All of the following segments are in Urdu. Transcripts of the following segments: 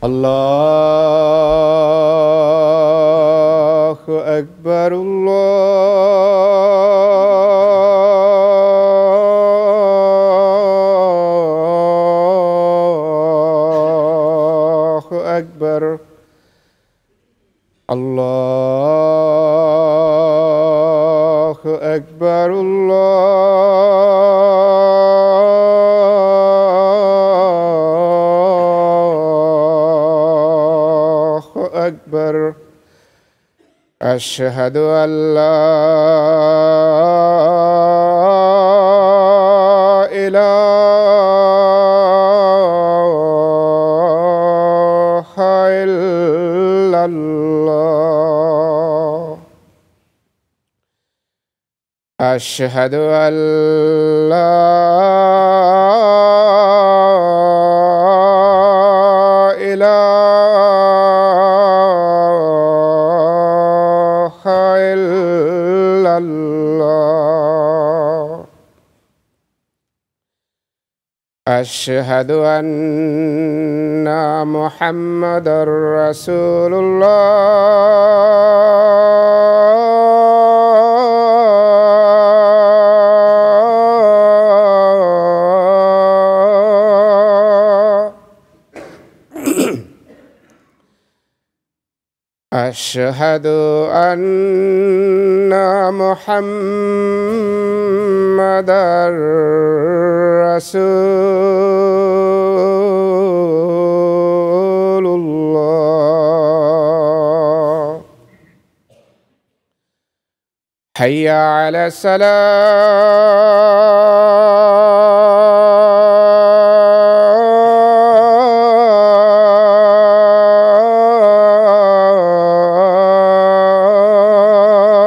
الله أكبر الله أكبر الله أكبر الله أكبر أشهد أن لا إله إلا الله أشهد أن لا إله إلا الله أشهد أن محمدا رسول الله أشهد أن محمدا رسول الله حي على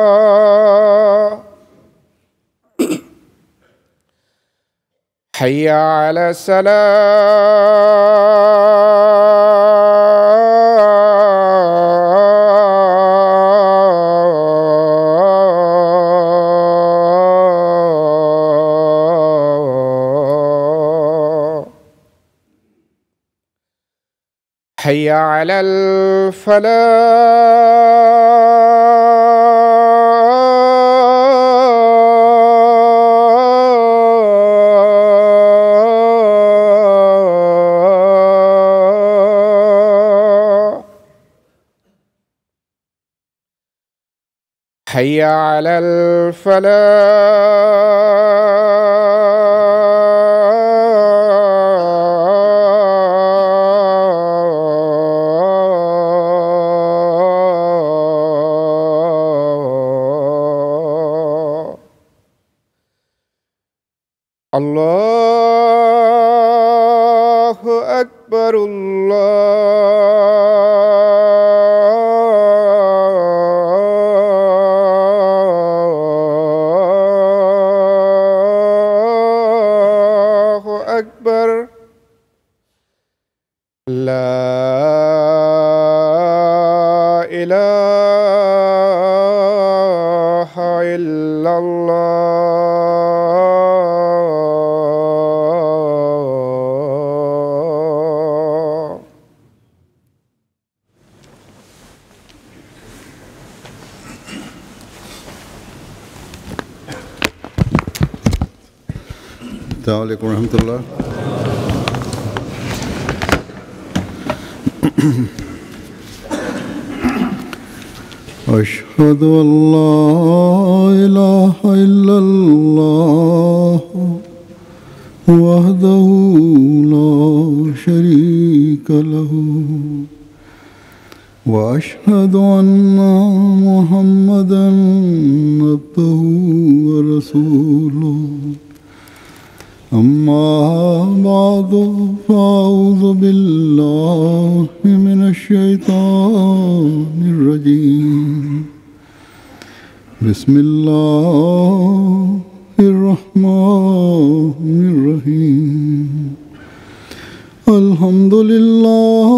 الصلاة حي على الصلاة حي على الفلاح حي على الفلاح الله أكبر الله أكبر لا إله إلا الله السلام عليكم ورحمة الله. أشهد أن لا إله إلا الله وحده لا شريك له وأشهد أن محمدا عبده ورسوله أما بعد فأعوذ بالله من الشيطان الرجيم بسم الله الرحمن الرحيم الحمد لله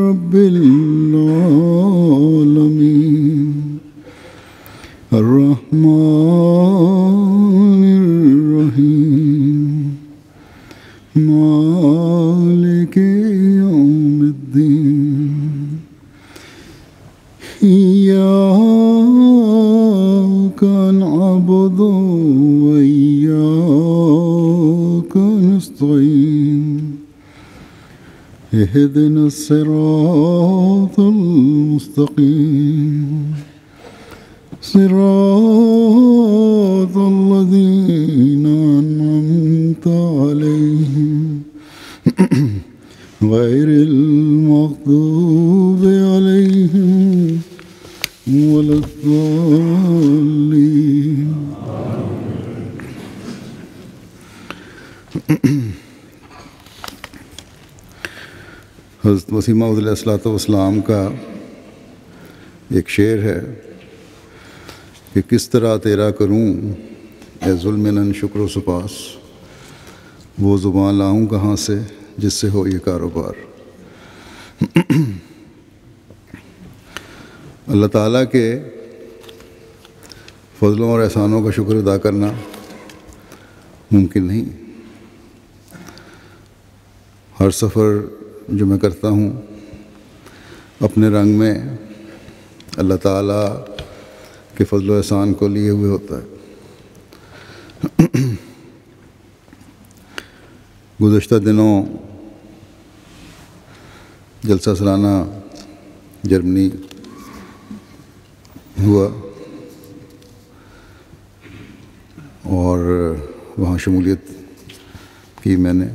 رب العالمين الرحمن الرحيم مالك يوم الدين إياك نعبد وإياك نستعين اهدنا الصراط المستقيم صراط الذين أنعمت عليهم غير المغضوب عليهم ولا الضالين. حضرت مسیح موعود علیہ السلام کا ایک شعر ہے کہ کس طرح تیرا کروں اے ذوالمنن شکر و سپاس، وہ زبان لاؤں کہاں سے جس سے ہو یہ کاروبار۔ اللہ تعالیٰ کے فضلوں اور احسانوں کا شکر ادا کرنا ممکن نہیں۔ ہر سفر جو میں کرتا ہوں اپنے رنگ میں اللہ تعالیٰ کے فضل و احسان کو لیے ہوئے ہوتا ہے۔ گزشتہ دنوں جلسہ سالانہ جرمنی ہوا اور وہاں شمولیت کی میں نے۔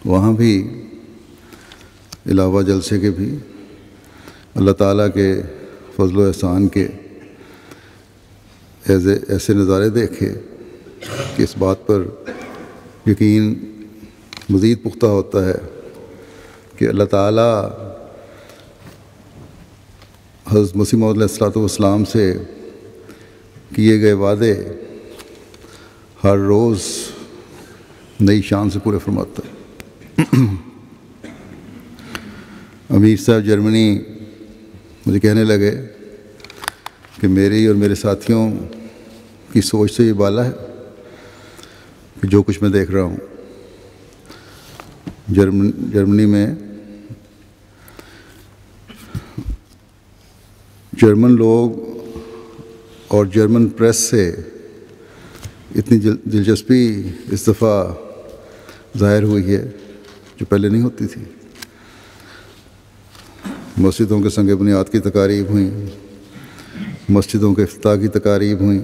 وہاں بھی علاوہ جلسے کے بھی اللہ تعالیٰ کے فضل و احسان کے ایسے نظارے دیکھے کہ اس بات پر یقین مزید پختہ ہوتا ہے کہ اللہ تعالیٰ حضرت مسیح موعود علیہ السلام سے کیے گئے وعدے ہر روز نئی شان سے پورے فرماتا ہے۔ امیر صاحب جرمنی مجھے کہنے لگے کہ میری اور میرے ساتھیوں کی سوچ سے یہ بالا ہے کہ جو کچھ میں دیکھ رہا ہوں جرمنی میں جرمن لوگ اور جرمن پریس سے اتنی دلچسپی اس دفعہ ظاہر ہوئی ہے جو پہلے نہیں ہوتی تھی۔ مسجدوں کے سنگ بنیاد کی تقاریب ہوئیں، مسجدوں کے افتتاح کی تقاریب ہوئیں۔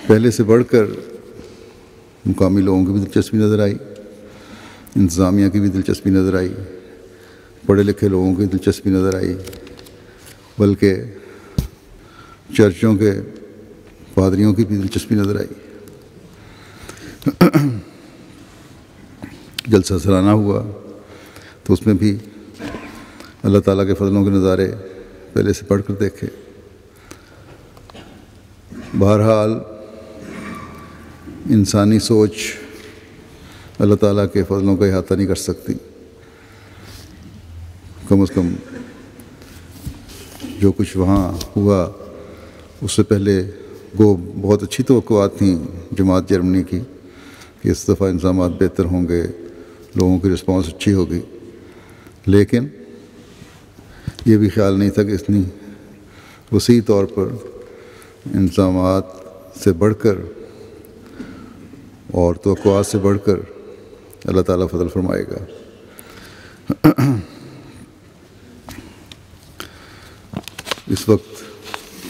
پہلے سے بڑھ کر مقامی لوگوں کی بھی دلچسپی نظر آئی، انتظامیہ کی بھی دلچسپی نظر آئی، پڑھے لکھے لوگوں کی دلچسپی نظر آئی، بلکہ چرچوں کے پادریوں کی بھی دلچسپی نظر آئی۔ جلسہ سالانہ ہوا تو اس میں بھی اللہ تعالیٰ کے فضلوں کے نظارے پہلے سے پڑھ کر دیکھے۔ بہرحال انسانی سوچ اللہ تعالیٰ کے فضلوں کا احاطہ نہیں کر سکتی۔ کم از کم جو کچھ وہاں ہوا اس سے پہلے بہت اچھی توقعات تھیں جماعت جرمنی کی کہ اس دفعہ انتظامات بہتر ہوں گے، لوگوں کی رسپانس اچھی ہوگی، لیکن یہ بھی خیال نہیں تھا کہ اتنی وسیع طور پر انتظامات سے بڑھ کر اور توقعات سے بڑھ کر اللہ تعالیٰ فضل فرمائے گا۔ اس وقت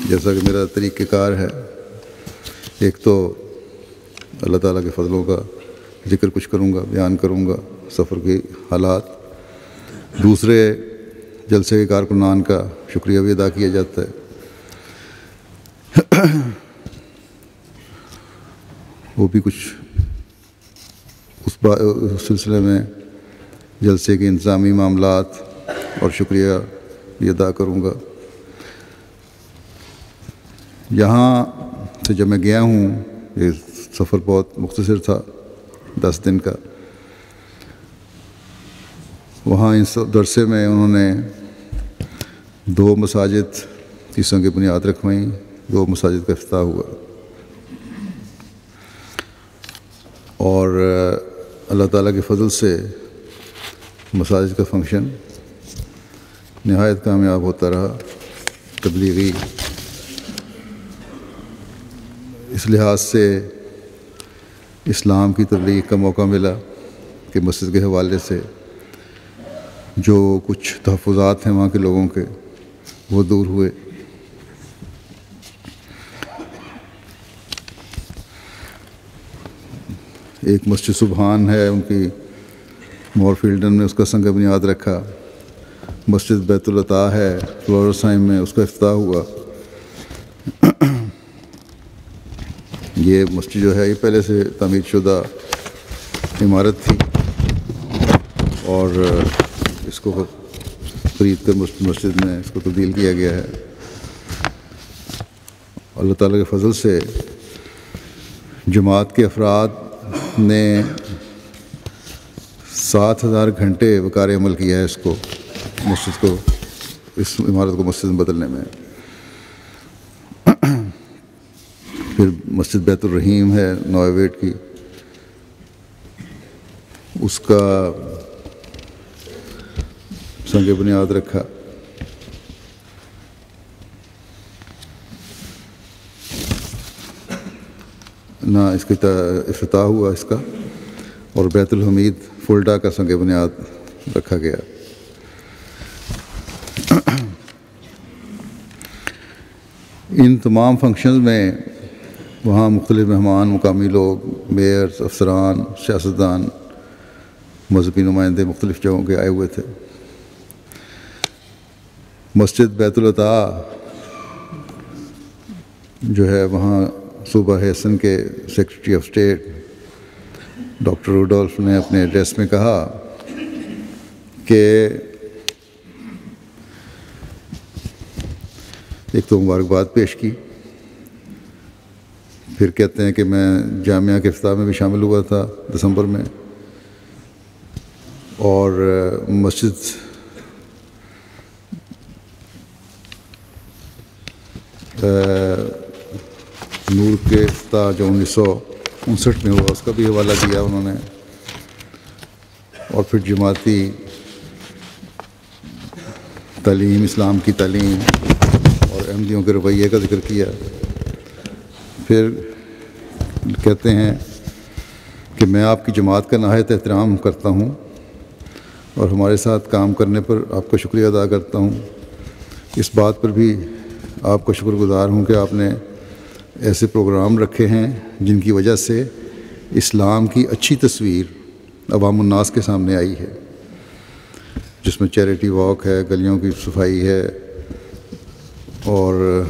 جیسا کہ میرا طریقہ کار ہے، ایک تو اللہ تعالیٰ کے فضلوں کا ذکر کچھ کروں گا، بیان کروں گا، سفر کے حالات، دوسرے جلسے کے کارکنان کا شکریہ بھی ادا کیا جاتا ہے۔ وہ بھی کچھ اس سلسلے میں جلسے کے انتظامی معاملات اور شکریہ بھی ادا کروں گا۔ یہاں سے جب میں گیا ہوں، یہ سفر بہت مختصر تھا، 10 دن کا۔ وہاں اس درسے میں انہوں نے 2 مساجد کی سنگ بنیاد رکھوائیں، 2 مساجد کا افتتاح ہوا۔ اور اللہ تعالیٰ کے فضل سے مساجد کا فنکشن نہایت کامیاب ہوتا رہا. تبلیغی اس لحاظ سے اسلام کی تبلیغ کا موقع ملا کہ مسجد کے حوالے سے جو کچھ تحفظات ہیں وہاں کے لوگوں کے وہ دور ہوئے. ایک مسجد سبحان ہے ان کی مور فیلڈن میں، اس کا سنگ بنیاد رکھا. مسجد بیت العطا ہے فلورسائم میں، اس کا افتتاح ہوا. یہ مسجد جو ہے یہ پہلے سے تعمیر شدہ عمارت تھی اور اس کو خرید کر مسجد میں اس کو تبدیل کیا گیا ہے. اللہ تعالیٰ کے فضل سے جماعت کے افراد نے 7,000 گھنٹے وقار عمل کیا ہے اس کو، مسجد کو، اس عمارت کو مسجد میں بدلنے میں. پھر مسجد بیت الرحیم ہے نوئیویٹ کی، اس کا سنگ بنیاد رکھا. نہ اس کی افتتاح ہوا اس کا، اور بیت الحمید فلڈا کا سنگ بنیاد رکھا گیا. ان تمام فنکشنز میں وہاں مختلف مہمان، مقامی لوگ، میئرز، افسران، سیاستدان، مذہبی نمائندے مختلف جگہوں کے آئے ہوئے تھے. مسجد بیت العطا جو ہے وہاں صوبہ ہیسن کے secretary of state doctor Rudolf نے اپنے ایڈریس میں کہا کہ ایک تو مبارکباد پیش کی، پھر کہتے ہیں کہ میں جامعہ کے افتتاح میں بھی شامل ہوا تھا دسمبر میں، اور مسجد نور کے افتتاح جو 1959 میں ہوا اس کا بھی حوالہ دیا انہوں نے. اور پھر جماعتی تعلیم، اسلام کی تعلیم اور احمدیوں کے رویے کا ذکر کیا. پھر کہتے ہیں کہ میں آپ کی جماعت کا نہایت احترام کرتا ہوں اور ہمارے ساتھ کام کرنے پر آپ کا شکریہ ادا کرتا ہوں. اس بات پر بھی آپ کا شکر گزار ہوں کہ آپ نے ایسے پروگرام رکھے ہیں جن کی وجہ سے اسلام کی اچھی تصویر عوام الناس کے سامنے آئی ہے، جس میں چیریٹی واک ہے، گلیوں کی صفائی ہے، اور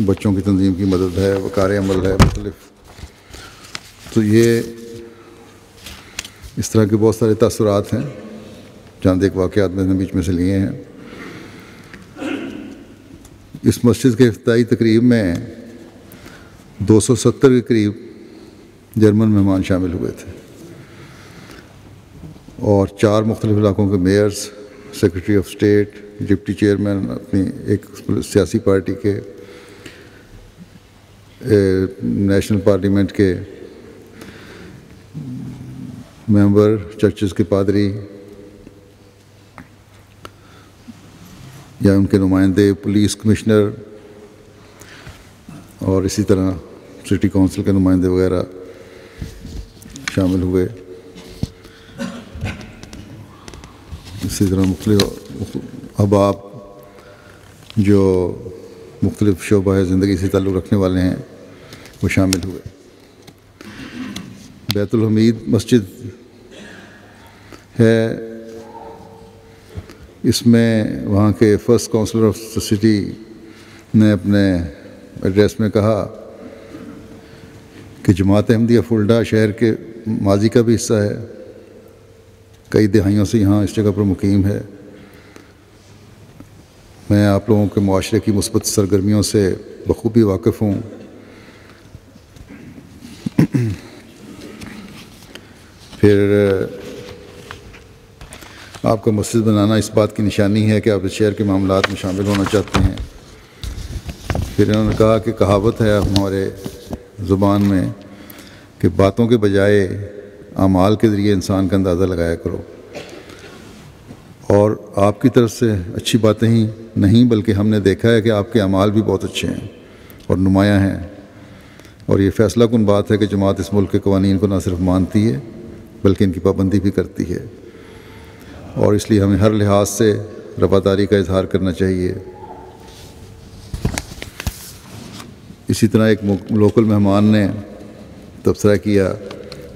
بچوں کی تنظیم کی مدد ہے، وقار عمل ہے مختلف. تو یہ اس طرح کے بہت سارے تاثرات ہیں، چند ایک واقعات میں نے بیچ میں سے لیے ہیں. اس مسجد کے افتتاحی تقریب میں 270 کے قریب جرمن مہمان شامل ہوئے تھے، اور 4 مختلف علاقوں کے measures, secretary of state, deputy chairman اپنی ایک سیاسی پارٹی کے، نیشنل پارلیمنٹ کے ممبر، چرچز کے پادری یا ان کے نمائندے، پولیس کمشنر، اور اسی طرح سٹی کونسل کے نمائندے وغیرہ شامل ہوئے. اسی طرح مختلف احباب جو مختلف شعبہ زندگی سے تعلق رکھنے والے ہیں وہ شامل ہوئے. بیت الحمید مسجد ہے، اس میں وہاں کے first councillor of the city نے اپنے ایڈریس میں کہا کہ جماعت احمدیہ فلڈا شہر کے ماضی کا بھی حصہ ہے، کئی دہائیوں سے یہاں اس جگہ پر مقیم ہے. میں آپ لوگوں کے معاشرے کی مثبت سرگرمیوں سے بخوبی واقف ہوں. پھر آپ کا مسجد بنانا اس بات کی نشانی ہے کہ آپ اس شہر کے معاملات میں شامل ہونا چاہتے ہیں. پھر انہوں نے کہا کہ کہاوت ہے ہمارے زبان میں کہ باتوں کے بجائے اعمال کے ذریعے انسان کا اندازہ لگایا کرو، اور آپ کی طرف سے اچھی باتیں ہی نہیں بلکہ ہم نے دیکھا ہے کہ آپ کے اعمال بھی بہت اچھے ہیں اور نمایاں ہیں، اور یہ فیصلہ کن بات ہے کہ جماعت اس ملک کے قوانین کو نہ صرف مانتی ہے بلکہ ان کی پابندی بھی کرتی ہے، اور اس لیے ہمیں ہر لحاظ سے رواداری کا اظہار کرنا چاہیے۔ اسی طرح ایک لوکل مہمان نے تبصرہ کیا،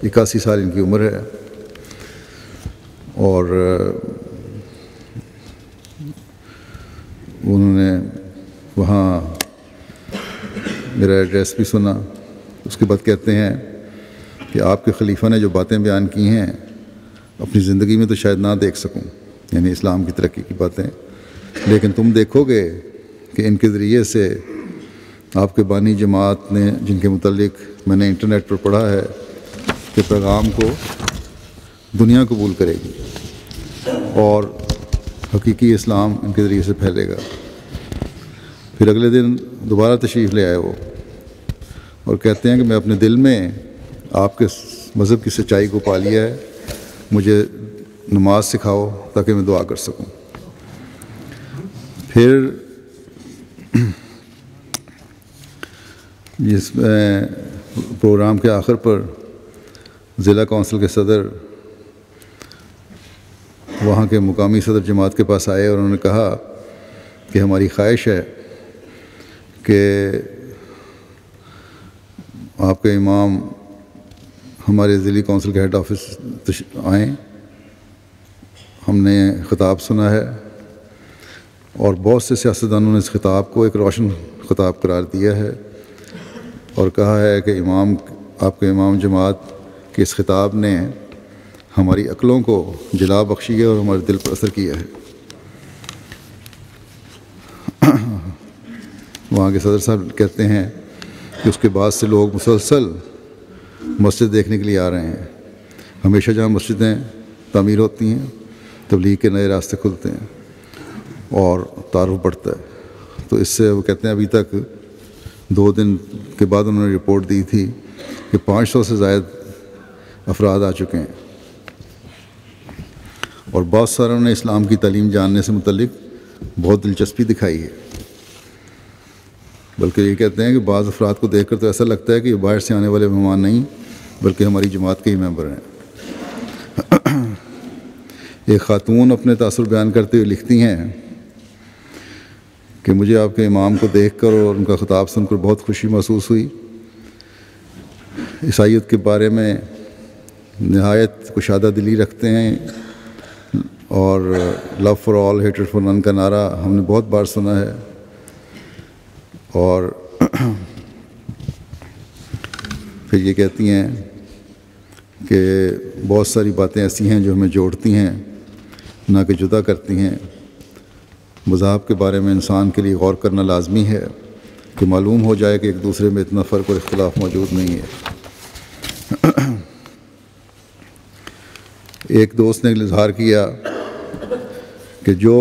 81 سال ان کی عمر ہے، اور انہوں نے وہاں میرا ایڈریس بھی سنا۔ اس کے بعد کہتے ہیں کہ آپ کے خلیفہ نے جو باتیں بیان کی ہیں اپنی زندگی میں تو شاید نہ دیکھ سکوں، یعنی اسلام کی ترقی کی باتیں، لیکن تم دیکھو گے کہ ان کے ذریعے سے آپ کے بانی جماعت نے، جن کے متعلق میں نے انٹرنیٹ پر پڑھا ہے کہ پیغام کو دنیا قبول کرے گی اور حقیقی اسلام ان کے ذریعے سے پھیلے گا۔ پھر اگلے دن دوبارہ تشریف لے آئے وہ، اور کہتے ہیں کہ میں اپنے دل میں آپ کے مذہب کی سچائی کو پا لیا ہے، مجھے نماز سکھاؤ تاکہ میں دعا کر سکوں۔ پھر اس پروگرام کے آخر پر ضلع کونسل کے صدر وہاں کے مقامی صدر جماعت کے پاس آئے اور انہوں نے کہا کہ ہماری خواہش ہے کہ آپ کے امام ہمارے ضلعی کونسل کے ہیڈ آفس آئیں، ہم نے خطاب سنا ہے اور بہت سے سیاستدانوں نے اس خطاب کو ایک روشن خطاب قرار دیا ہے اور کہا ہے کہ آپ کے امام جماعت کے اس خطاب نے ہماری عقلوں کو جلا بخشی ہے اور ہمارے دل پر اثر کیا ہے۔ وہاں کے صدر صاحب کہتے ہیں کہ اس کے بعد سے لوگ مسلسل مسجد دیکھنے کے لیے آ رہے ہیں، ہمیشہ جہاں مسجدیں تعمیر ہوتی ہیں تبلیغ کے نئے راستے کھلتے ہیں اور تعارف بڑھتا ہے۔ تو اس سے وہ کہتے ہیں ابھی تک 2 دن کے بعد انہوں نے رپورٹ دی تھی کہ 500 سے زائد افراد آ چکے ہیں، اور بہت ساروں نے اسلام کی تعلیم جاننے سے متعلق بہت دلچسپی دکھائی ہے، بلکہ یہ کہتے ہیں کہ بعض افراد کو دیکھ کر تو ایسا لگتا ہے کہ یہ باہر سے آنے والے مہمان نہیں بلکہ ہماری جماعت کے ہی ممبر ہیں۔ ایک خاتون اپنے تاثر بیان کرتے ہوئے لکھتی ہیں کہ مجھے آپ کے امام کو دیکھ کر اور ان کا خطاب سن کر بہت خوشی محسوس ہوئی۔ عیسائیت کے بارے میں نہایت کشادہ دلی رکھتے ہیں اور لو فار آل ہیٹڈ فار نن کا نعرہ ہم نے بہت بار سنا ہے، اور پھر یہ کہتی ہیں کہ بہت ساری باتیں ایسی ہیں جو ہمیں جوڑتی ہیں نہ کہ جدا کرتی ہیں۔ مذہب کے بارے میں انسان کے لیے غور کرنا لازمی ہے کہ معلوم ہو جائے کہ ایک دوسرے میں اتنا فرق اور اختلاف موجود نہیں ہے۔ ایک دوست نے اظہار کیا کہ جو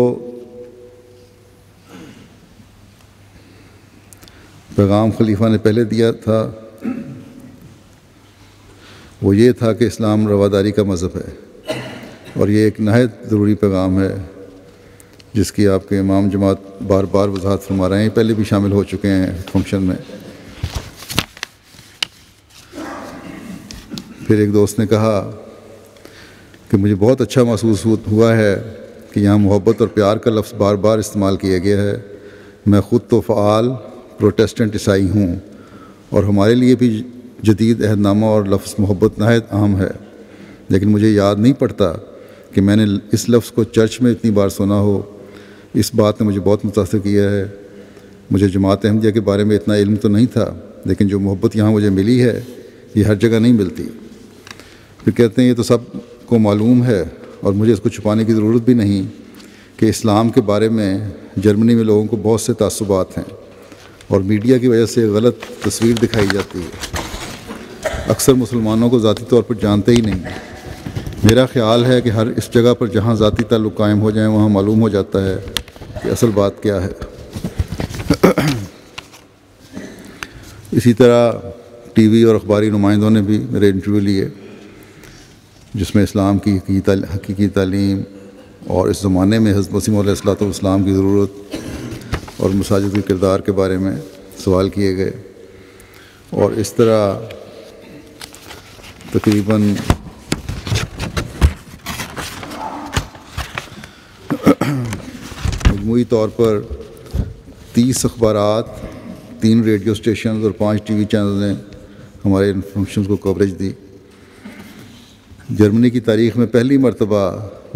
پیغام خلیفہ نے پہلے دیا تھا وہ یہ تھا کہ اسلام رواداری کا مذہب ہے، اور یہ ایک نہایت ضروری پیغام ہے جس کی آپ کے امام جماعت بار بار وضاحت فرما رہے ہیں، پہلے بھی شامل ہو چکے ہیں فنکشن میں۔ پھر ایک دوست نے کہا کہ مجھے بہت اچھا محسوس ہوا ہے کہ یہاں محبت اور پیار کا لفظ بار بار استعمال کیا گیا ہے۔ میں خود تو فعال پروٹیسٹنٹ عیسائی ہوں اور ہمارے لیے بھی جدید عہد نامہ اور لفظ محبت نہایت اہم ہے، لیکن مجھے یاد نہیں پڑتا کہ میں نے اس لفظ کو چرچ میں اتنی بار سنا ہو۔ اس بات نے مجھے بہت متاثر کیا ہے۔ مجھے جماعت احمدیہ کے بارے میں اتنا علم تو نہیں تھا، لیکن جو محبت یہاں مجھے ملی ہے یہ ہر جگہ نہیں ملتی۔ پھر کہتے ہیں یہ تو سب کو معلوم ہے اور مجھے اس کو چھپانے کی ضرورت بھی نہیں کہ اسلام کے بارے میں جرمنی میں لوگوں کو بہت سے تعصبات ہیں اور میڈیا کی وجہ سے غلط تصویر دکھائی جاتی ہے۔ اکثر مسلمانوں کو ذاتی طور پر جانتے ہی نہیں۔ میرا خیال ہے کہ ہر اس جگہ پر جہاں ذاتی تعلق قائم ہو جائیں وہاں معلوم ہو جاتا ہے کہ اصل بات کیا ہے۔ اسی طرح ٹی وی اور اخباری نمائندوں نے بھی میرے انٹرویو لیے۔ جس میں اسلام کی حقیقی تعلیم اور اس زمانے میں حضرت مسیح علیہ الصلوۃ والسلام کی ضرورت اور مساجد کے کردار کے بارے میں سوال کیے گئے، اور اس طرح تقریباً مجموعی طور پر 30 اخبارات، 3 ریڈیو اسٹیشنز اور 5 ٹی وی چینلز نے ہمارے ان فنکشنز کو کوریج دی۔ جرمنی کی تاریخ میں پہلی مرتبہ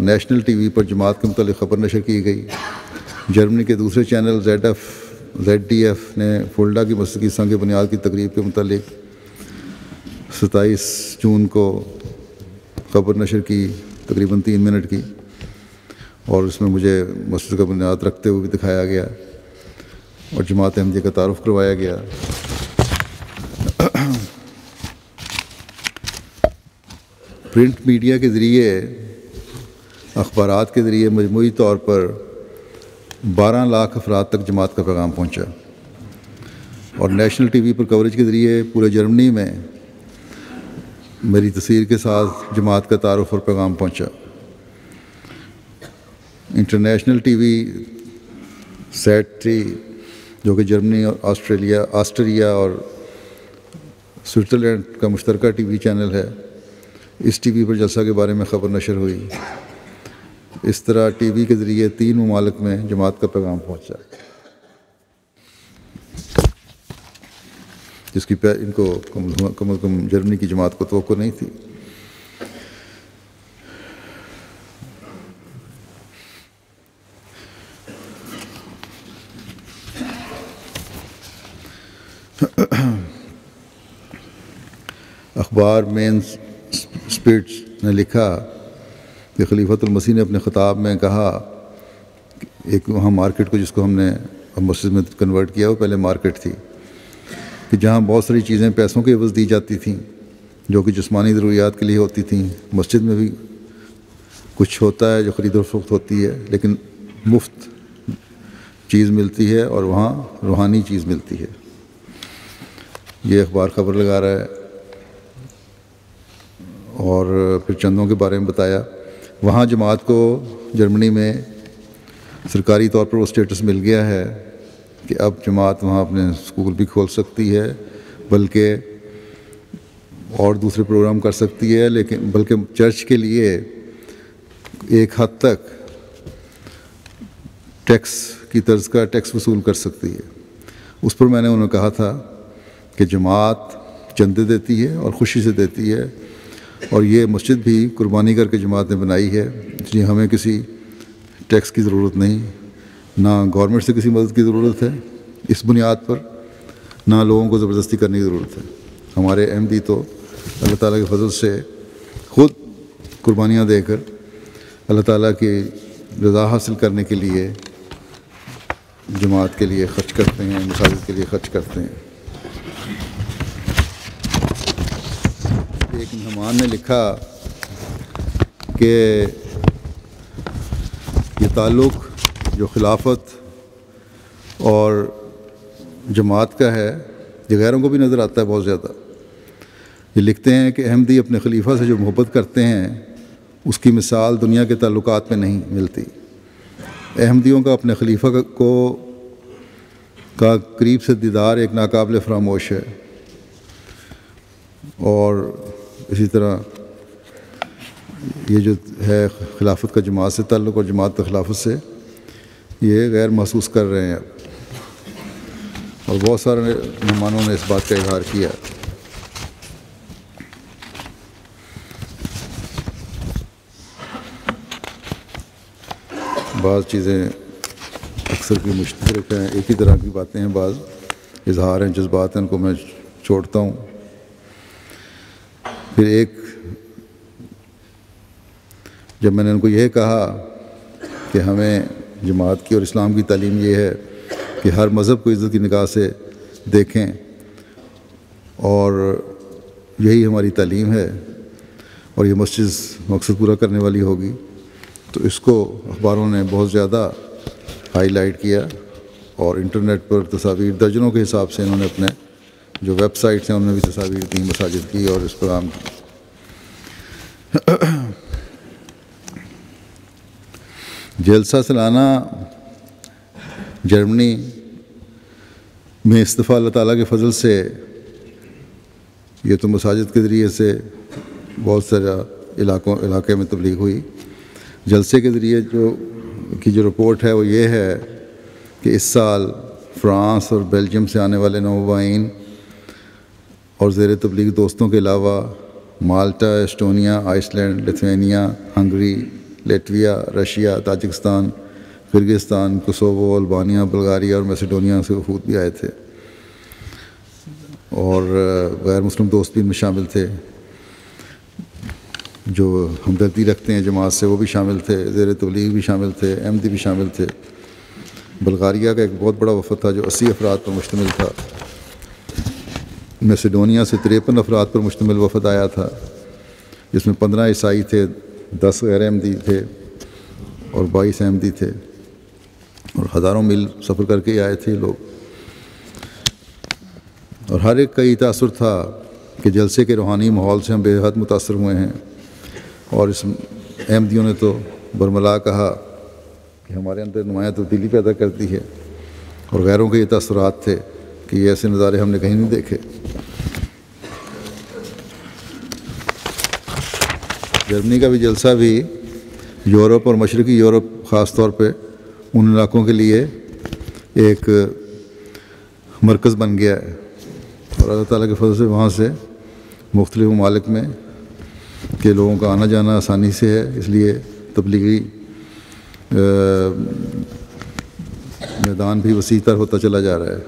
نیشنل ٹی وی پر جماعت کے متعلق خبر نشر کی گئی۔ جرمنی کے دوسرے چینل ZDF نے فولڈا کی مسجد کی سنگ بنیاد کی تقریب کے متعلق 27 جون کو خبر نشر کی، تقریباً 3 منٹ کی، اور اس میں مجھے مسجد کا بنیاد رکھتے ہوئے بھی دکھایا گیا اور جماعت احمدیہ کا تعارف کروایا گیا۔ پرنٹ میڈیا کے ذریعے، اخبارات کے ذریعے مجموعی طور پر 12 لاکھ افراد تک جماعت کا پیغام پہنچا، اور نیشنل ٹی وی پر کوریج کے ذریعے پورے جرمنی میں میری تصویر کے ساتھ جماعت کا تعارف اور پیغام پہنچا۔ انٹرنیشنل ٹی وی SAT-3 جو کہ جرمنی اور آسٹریا اور سوئٹزرلینڈ کا مشترکہ ٹی وی چینل ہے، اس ٹی وی پر جلسہ کے بارے میں خبر نشر ہوئی۔ اس طرح ٹی وی کے ذریعے 3 ممالک میں جماعت کا پیغام پہنچا، جس کی ان کو کم از کم جرمنی کی جماعت کو توقع نہیں تھی۔ اخبار مین اسپرٹس نے لکھا کہ خلیفۃ المسیح نے اپنے خطاب میں کہا کہ ایک وہاں مارکیٹ کو، جس کو ہم نے اب مسجد میں کنورٹ کیا، وہ پہلے مارکیٹ تھی، کہ جہاں بہت ساری چیزیں پیسوں کے عوض دی جاتی تھیں جو کہ جسمانی ضروریات کے لیے ہوتی تھیں۔ مسجد میں بھی کچھ ہوتا ہے جو خرید و فروخت ہوتی ہے، لیکن مفت چیز ملتی ہے اور وہاں روحانی چیز ملتی ہے۔ یہ اخبار خبر لگا رہا ہے، اور پھر چندوں کے بارے میں بتایا۔ وہاں جماعت کو جرمنی میں سرکاری طور پر وہ اسٹیٹس مل گیا ہے کہ اب جماعت وہاں اپنے اسکول بھی کھول سکتی ہے، بلکہ اور دوسرے پروگرام کر سکتی ہے، لیکن بلکہ چرچ کے لیے ایک حد تک ٹیکس کی طرز کا ٹیکس وصول کر سکتی ہے۔ اس پر میں نے انہوں نے کہا تھا کہ جماعت چندے دیتی ہے اور خوشی سے دیتی ہے، اور یہ مسجد بھی قربانی کر کے جماعت نے بنائی ہے، اس لیے ہمیں کسی ٹیکس کی ضرورت نہیں، نہ گورنمنٹ سے کسی مدد کی ضرورت ہے اس بنیاد پر، نہ لوگوں کو زبردستی کرنے کی ضرورت ہے۔ ہمارے احمدی تو اللہ تعالیٰ کے فضل سے خود قربانیاں دے کر اللہ تعالیٰ کی رضا حاصل کرنے کے لیے جماعت کے لیے خرچ کرتے ہیں، مساجد کے لیے خرچ کرتے ہیں۔ ایک مہمان نے لکھا کہ یہ تعلق جو خلافت اور جماعت کا ہے یہ غیروں کو بھی نظر آتا ہے بہت زیادہ۔ یہ لکھتے ہیں کہ احمدی اپنے خلیفہ سے جو محبت کرتے ہیں اس کی مثال دنیا کے تعلقات میں نہیں ملتی۔ احمدیوں کا اپنے خلیفہ کا قریب سے دیدار ایک ناقابل فراموش ہے، اور اسی طرح یہ جو ہے خلافت کا جماعت سے تعلق اور جماعت کا خلافت سے، یہ غیر محسوس کر رہے ہیں، اور بہت سارے مہمانوں نے اس بات کا اظہار کیا۔ بعض چیزیں اکثر کی مشترک ہیں، ایک ہی طرح کی باتیں ہیں، بعض اظہار ہیں، جذبات ہیں، ان کو میں چھوڑتا ہوں۔ پھر ایک جب میں نے ان کو یہ کہا کہ ہمیں جماعت کی اور اسلام کی تعلیم یہ ہے کہ ہر مذہب کو عزت کی نگاہ سے دیکھیں، اور یہی ہماری تعلیم ہے، اور یہ مسجد مقصد پورا کرنے والی ہوگی، تو اس کو اخباروں نے بہت زیادہ ہائی لائٹ کیا، اور انٹرنیٹ پر تصاویر درجنوں کے حساب سے انہوں نے اپنے جو ویب سائٹس ہیں ان میں بھی تصاویر دی مساجد کی اور اس پروگرام کی۔ جلسہ سالانہ جرمنی میں اس دفعہ اللہ تعالیٰ کے فضل سے یہ تو مساجد کے ذریعے سے بہت سارا علاقے میں تبلیغ ہوئی. جلسے کے ذریعے جو رپورٹ ہے وہ یہ ہے کہ اس سال فرانس اور بیلجیم سے آنے والے نومبائین اور زیر تبلیغ دوستوں کے علاوہ Malta, Estonia, Iceland, Lithuania, Hungary, Latvia, Russia, Tajikistan, Kyrgyzstan, Kosovo, Albania, Bulgaria اور میسیڈونیا سے وفود بھی آئے تھے، اور غیر مسلم دوست بھی ان میں شامل تھے. جو ہمدردی رکھتے ہیں جماعت سے وہ بھی شامل تھے، زیر تبلیغ بھی شامل تھے، احمدی بھی شامل تھے. بلغاریہ کا ایک بہت بڑا وفد تھا جو 80 افراد پر مشتمل تھا. میسیڈونیا سے 53 افراد پر مشتمل وفد آیا تھا، جس میں 15 عیسائی تھے، 10 غیر احمدی تھے اور 22 احمدی تھے، اور ہزاروں میل سفر کر کے آئے تھے لوگ. اور ہر ایک کا یہ تاثر تھا کہ جلسے کے روحانی ماحول سے ہم بے حد متاثر ہوئے ہیں، اور اس احمدیوں نے تو برملا کہا کہ ہمارے اندر نمایاں تبدیلی پیدا کرتی ہے، اور غیروں کے یہ تاثرات تھے کہ یہ ایسے نظارے ہم نے کہیں نہیں دیکھے. جرمنی کا بھی جلسہ بھی یورپ اور مشرقی یورپ خاص طور پہ ان علاقوں کے لیے ایک مرکز بن گیا ہے، اور اللہ تعالیٰ کے فضل سے وہاں سے مختلف ممالک میں کے لوگوں کا آنا جانا آسانی سے ہے. اس لیے تبلیغی میدان بھی وسیع تر ہوتا چلا جا رہا ہے.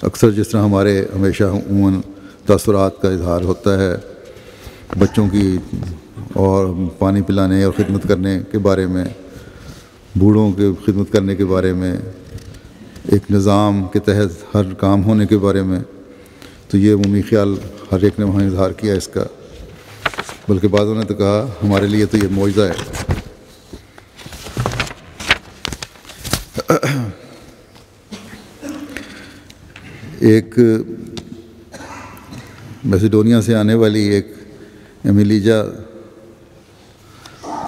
اکثر جس طرح ہمارے ہمیشہ عموماً تاثرات کا اظہار ہوتا ہے بچوں کی اور پانی پلانے اور خدمت کرنے کے بارے میں، بوڑھوں کی خدمت کرنے کے بارے میں، ایک نظام کے تحت ہر کام ہونے کے بارے میں، تو یہ عمومی خیال ہر ایک نے وہاں اظہار کیا اس کا. بلکہ بعضوں نے تو کہا ہمارے لیے تو یہ معجزہ ہے. ایک میسیڈونیا سے آنے والی ایک ایمیلیجا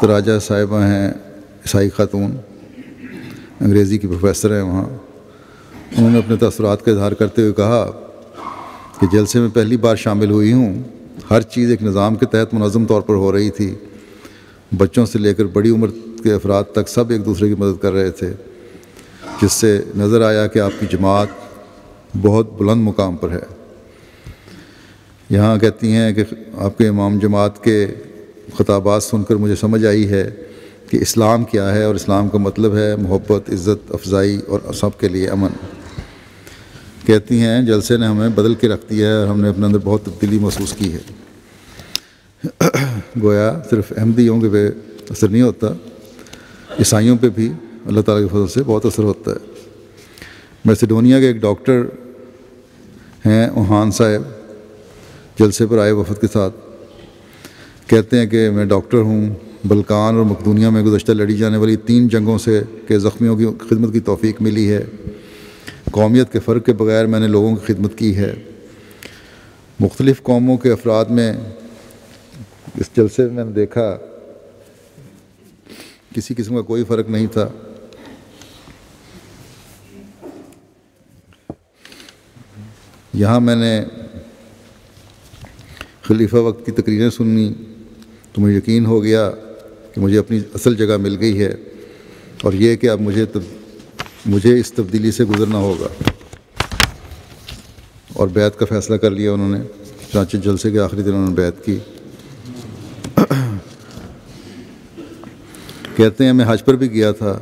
تراجا صاحبہ ہیں، عیسائی خاتون، انگریزی کی پروفیسر ہیں وہاں. انہوں نے اپنے تاثرات کا اظہار کرتے ہوئے کہا کہ جلسے میں پہلی بار شامل ہوئی ہوں، ہر چیز ایک نظام کے تحت منظم طور پر ہو رہی تھی. بچوں سے لے کر بڑی عمر کے افراد تک سب ایک دوسرے کی مدد کر رہے تھے، جس سے نظر آیا کہ آپ کی جماعت بہت بلند مقام پر ہے. یہاں کہتی ہیں کہ آپ کے امام جماعت کے خطابات سن کر مجھے سمجھ آئی ہے کہ اسلام کیا ہے، اور اسلام کا مطلب ہے محبت، عزت افزائی اور سب کے لیے امن. کہتی ہیں جلسے نے ہمیں بدل کے رکھ دیا ہے، اور ہم نے اپنے اندر بہت تبدیلی محسوس کی ہے. گویا صرف احمدیوں کے پہ اثر نہیں ہوتا، عیسائیوں پہ بھی اللہ تعالیٰ کے فضل سے بہت اثر ہوتا ہے. میسیڈونیا کے ایک ڈاکٹر ہیں اوہان صاحب، جلسے پر آئے وفد کے ساتھ. کہتے ہیں کہ میں ڈاکٹر ہوں. بلکان اور مقدونیہ میں گزشتہ لڑی جانے والی 3 جنگوں سے کے زخمیوں کی خدمت کی توفیق ملی ہے. قومیت کے فرق کے بغیر میں نے لوگوں کی خدمت کی ہے. مختلف قوموں کے افراد میں اس جلسے میں نے دیکھا کسی قسم کا کوئی فرق نہیں تھا. یہاں میں نے خلیفہ وقت کی تقریریں سنی تو مجھے یقین ہو گیا کہ مجھے اپنی اصل جگہ مل گئی ہے، اور یہ کہ اب مجھے اس تبدیلی سے گزرنا ہوگا. اور بیعت کا فیصلہ کر لیا انہوں نے. چنانچہ جلسے کے آخری دن انہوں نے بیعت کی. کہتے ہیں میں حج پر بھی گیا تھا.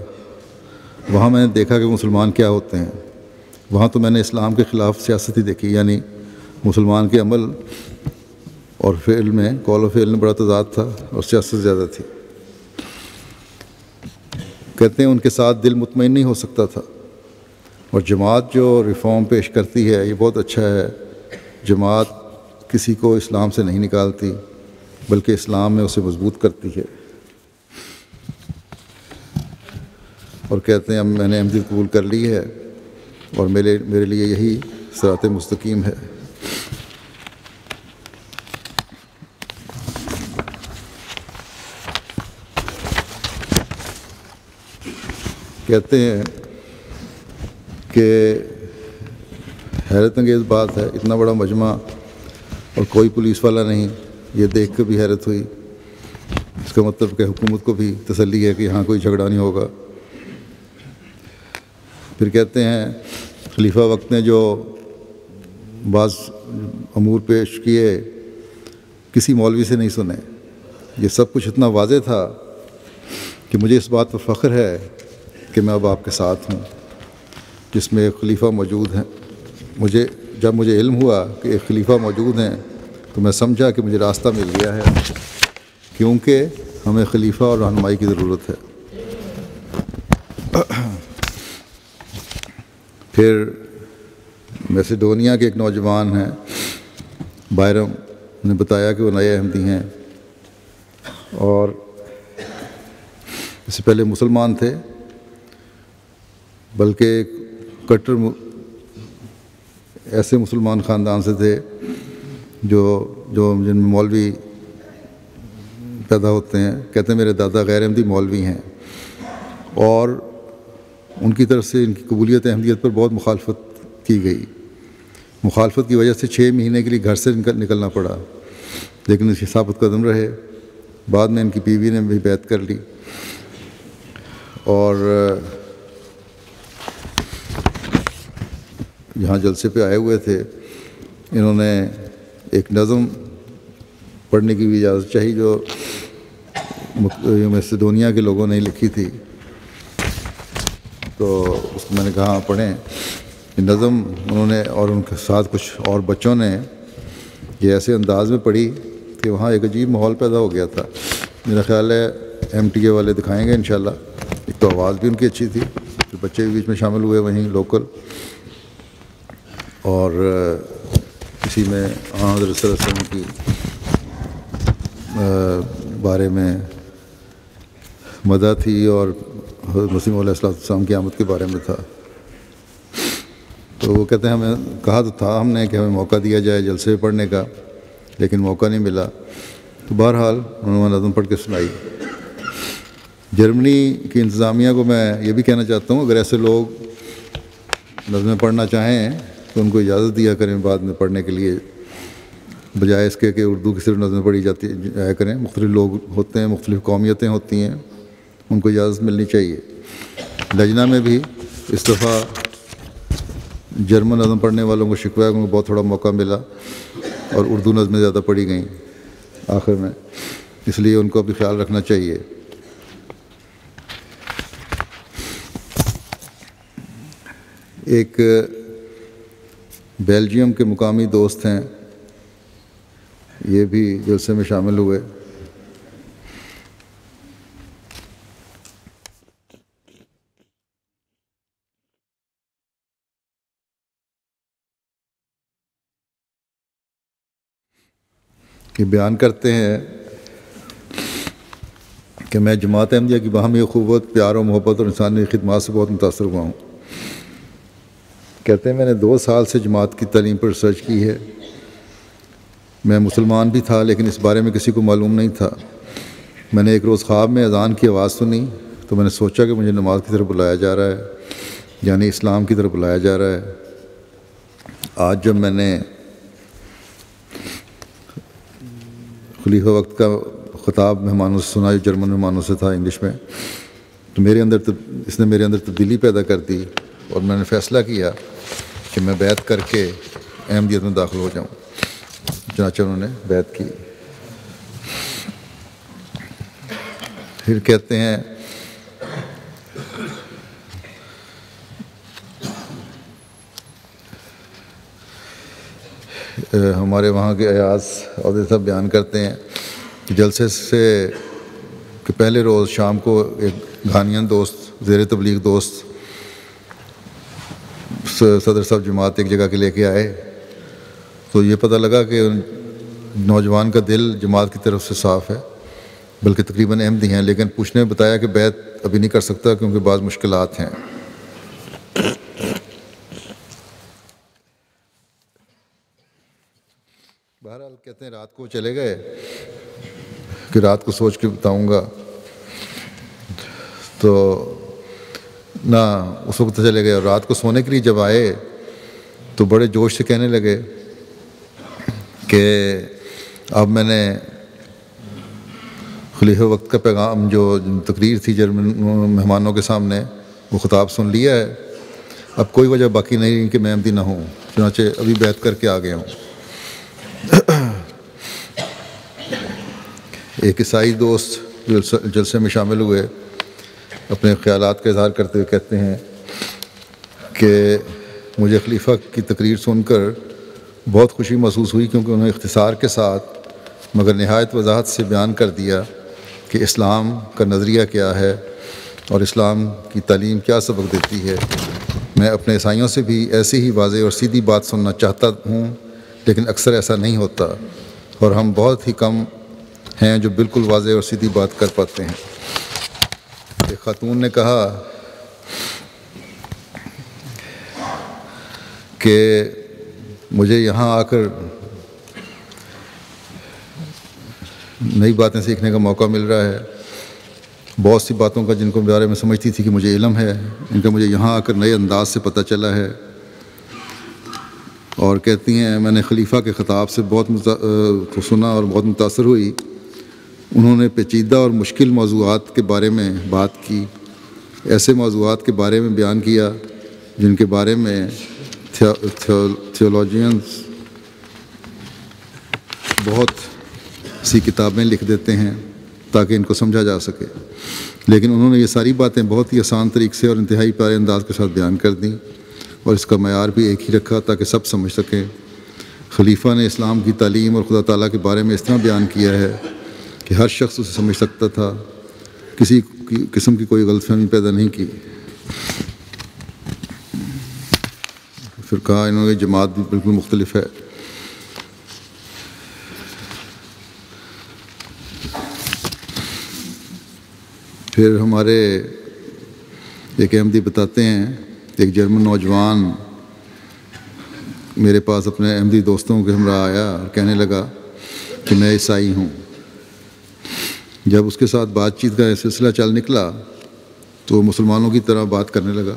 وہاں میں نے دیکھا کہ مسلمان کیا ہوتے ہیں. وہاں تو میں نے اسلام کے خلاف سیاست ہی دیکھی، یعنی مسلمان کے عمل اور فعل میں، قول و فعل میں بڑا تضاد تھا اور سیاست زیادہ تھی. کہتے ہیں ان کے ساتھ دل مطمئن نہیں ہو سکتا تھا. اور جماعت جو ریفارم پیش کرتی ہے یہ بہت اچھا ہے. جماعت کسی کو اسلام سے نہیں نکالتی بلکہ اسلام میں اسے مضبوط کرتی ہے. اور کہتے ہیں اب میں نے احمدیت قبول کر لی ہے اور میرے لیے یہی صراط مستقیم ہے. کہتے ہیں کہ حیرت انگیز بات ہے، اتنا بڑا مجمع اور کوئی پولیس والا نہیں، یہ دیکھ کے بھی حیرت ہوئی۔ اس کا مطلب کہ حکومت کو بھی تسلی ہے کہ یہاں کوئی جھگڑا نہیں ہوگا۔ پھر کہتے ہیں خلیفہ وقت نے جو بعض امور پیش کیے کسی مولوی سے نہیں سنے، یہ سب کچھ اتنا واضح تھا کہ مجھے اس بات پر فخر ہے کہ میں اب آپ کے ساتھ ہوں جس میں ایک خلیفہ موجود ہیں۔ جب مجھے علم ہوا کہ ایک خلیفہ موجود ہیں تو میں سمجھا کہ مجھے راستہ مل گیا ہے، کیونکہ ہمیں خلیفہ اور رہنمائی کی ضرورت ہے۔ پھر میسیڈونیا کے ایک نوجوان ہیں بائرم نے بتایا کہ وہ نئے احمدی ہیں اور اس سے پہلے مسلمان تھے، بلکہ ایک کٹر ایسے مسلمان خاندان سے تھے جن میں مولوی پیدا ہوتے ہیں۔ کہتے ہیں میرے دادا غیر احمدی مولوی ہیں، اور ان کی طرف سے ان کی قبولیت احمدیت پر بہت مخالفت کی گئی۔ مخالفت کی وجہ سے 6 مہینے کے لیے گھر سے نکلنا پڑا، لیکن اس کے ثابت قدم رہے۔ بعد میں ان کی بیوی نے بھی بیعت کر لی، اور یہاں جلسے پہ آئے ہوئے تھے، انہوں نے ایک نظم پڑھنے کی بھی اجازت چاہی جو میسیڈونیا کے لوگوں نے لکھی تھی، تو اس کو میں نے کہا پڑھیں۔ یہ نظم انہوں نے اور ان کے ساتھ کچھ اور بچوں نے یہ ایسے انداز میں پڑھی کہ وہاں ایک عجیب ماحول پیدا ہو گیا تھا۔ میرا خیال ہے MTA والے دکھائیں گے انشاءاللہ۔ ایک تو آواز بھی ان کی اچھی تھی، پھر بچے بھی بیچ میں شامل ہوئے وہیں لوکل، اور اسی میں حضرت صلی اللہ علیہ وسلم کی بارے میں مدح تھی، اور حضرت مسیح علیہ السلام کی آمد کے بارے میں تھا۔ تو وہ کہتے ہیں ہمیں کہا تو تھا ہم نے کہ ہمیں موقع دیا جائے جلسے پڑھنے کا، لیکن موقع نہیں ملا، تو بہرحال انہوں نے نظم پڑھ کے سنائی۔ جرمنی کی انتظامیہ کو میں یہ بھی کہنا چاہتا ہوں، اگر ایسے لوگ نظمیں پڑھنا چاہیں تو ان کو اجازت دیا کریں بعد میں پڑھنے کے لیے، بجائے اس کے کہ اردو کی صرف نظمیں پڑھی جایا کریں۔ مختلف لوگ ہوتے ہیں، مختلف قومیتیں ہوتی ہیں، ان کو اجازت ملنی چاہیے۔ لجنہ میں بھی اس دفعہ جرمن نظم پڑھنے والوں کو شکوہ ہے کہ ان کو بہت تھوڑا موقع ملا اور اردو نظمیں زیادہ پڑھی گئیں آخر میں، اس لیے ان کو بھی خیال رکھنا چاہیے۔ ایک بیلجیم کے مقامی دوست ہیں، یہ بھی جلسے میں شامل ہوئے۔ یہ بیان کرتے ہیں کہ میں جماعت احمدیہ کی باہمی اخوت، پیار و محبت اور انسانی خدمات سے بہت متاثر ہوا ہوں۔ کہتے ہیں میں نے 2 سال سے جماعت کی تعلیم پر ریسرچ کی ہے۔ میں مسلمان بھی تھا، لیکن اس بارے میں کسی کو معلوم نہیں تھا۔ میں نے ایک روز خواب میں اذان کی آواز سنی تو میں نے سوچا کہ مجھے نماز کی طرف بلایا جا رہا ہے، یعنی اسلام کی طرف بلایا جا رہا ہے۔ آج جب میں نے خلیفہ وقت کا خطاب مہمانوں سے سنا، جو جرمن مہمانوں سے تھا انگلش میں، تو اس نے میرے اندر تبدیلی پیدا کر دی، اور میں نے فیصلہ کیا کہ میں بیعت کر کے احمدیت میں داخل ہو جاؤں۔ چنانچہ انہوں نے بیعت کی۔ پھر کہتے ہیں ہمارے وہاں کے ایاز عہدے صاحب بیان کرتے ہیں کہ جلسے سے کہ پہلے روز شام کو ایک گھانین دوست، زیر تبلیغ دوست صدر صاحب جماعت ایک جگہ کے لے کے آئے، تو یہ پتہ لگا کہ نوجوان کا دل جماعت کی طرف سے صاف ہے، بلکہ تقریباً احمدی ہیں، لیکن پوچھنے میں بتایا کہ بیعت ابھی نہیں کر سکتا کیونکہ بعض مشکلات ہیں۔ بہرحال کہتے ہیں رات کو چلے گئے کہ رات کو سوچ کے بتاؤں گا، تو نہ اس وقت چلے گئے، اور رات کو سونے کے لیے جب آئے تو بڑے جوش سے کہنے لگے کہ اب میں نے خلیفہ وقت کا پیغام جو تقریر تھی جرمن مہمانوں کے سامنے وہ خطاب سن لیا ہے، اب کوئی وجہ باقی نہیں کہ میں احمدی نہ ہوں، چنانچہ ابھی بیعت کر کے آ گیا ہوں۔ ایک عیسائی دوست جو جلسے میں شامل ہوئے اپنے خیالات کا اظہار کرتے ہوئے کہتے ہیں کہ مجھے خلیفہ کی تقریر سن کر بہت خوشی محسوس ہوئی، کیونکہ انہوں نے اختصار کے ساتھ مگر نہایت وضاحت سے بیان کر دیا کہ اسلام کا نظریہ کیا ہے اور اسلام کی تعلیم کیا سبق دیتی ہے۔ میں اپنے عیسائیوں سے بھی ایسی ہی واضح اور سیدھی بات سننا چاہتا ہوں، لیکن اکثر ایسا نہیں ہوتا، اور ہم بہت ہی کم ہیں جو بالکل واضح اور سیدھی بات کر پاتے ہیں۔ ایک خاتون نے کہا کہ مجھے یہاں آ کر نئی باتیں سیکھنے کا موقع مل رہا ہے، بہت سی باتوں کا جن کو بارے میں سمجھتی تھی کہ مجھے علم ہے، ان کا مجھے یہاں آ کر نئے انداز سے پتہ چلا ہے۔ اور کہتی ہیں میں نے خلیفہ کے خطاب سے بہت سنا اور بہت متاثر ہوئی۔ انہوں نے پیچیدہ اور مشکل موضوعات کے بارے میں بات کی، ایسے موضوعات کے بارے میں بیان کیا جن کے بارے میں تھیولوجینز بہت سی کتابیں لکھ دیتے ہیں تاکہ ان کو سمجھا جا سکے، لیکن انہوں نے یہ ساری باتیں بہت ہی آسان طریقے سے اور انتہائی پیارے انداز کے ساتھ بیان کر دیں، اور اس کا معیار بھی ایک ہی رکھا تاکہ سب سمجھ سکیں۔ خلیفہ نے اسلام کی تعلیم اور خدا تعالیٰ کے بارے میں اس طرح بیان کیا ہے کہ ہر شخص اسے سمجھ سکتا تھا، کسی قسم کی کوئی غلط فہمی پیدا نہیں کی۔ پھر کہا انہوں نے جماعت بھی بالکل مختلف ہے۔ پھر ہمارے ایک احمدی بتاتے ہیں کہ ایک جرمن نوجوان میرے پاس اپنے احمدی دوستوں کے ہمراہ آیا اور کہنے لگا کہ میں عیسائی ہوں۔ جب اس کے ساتھ بات چیت کا سلسلہ چل نکلا تو وہ مسلمانوں کی طرح بات کرنے لگا۔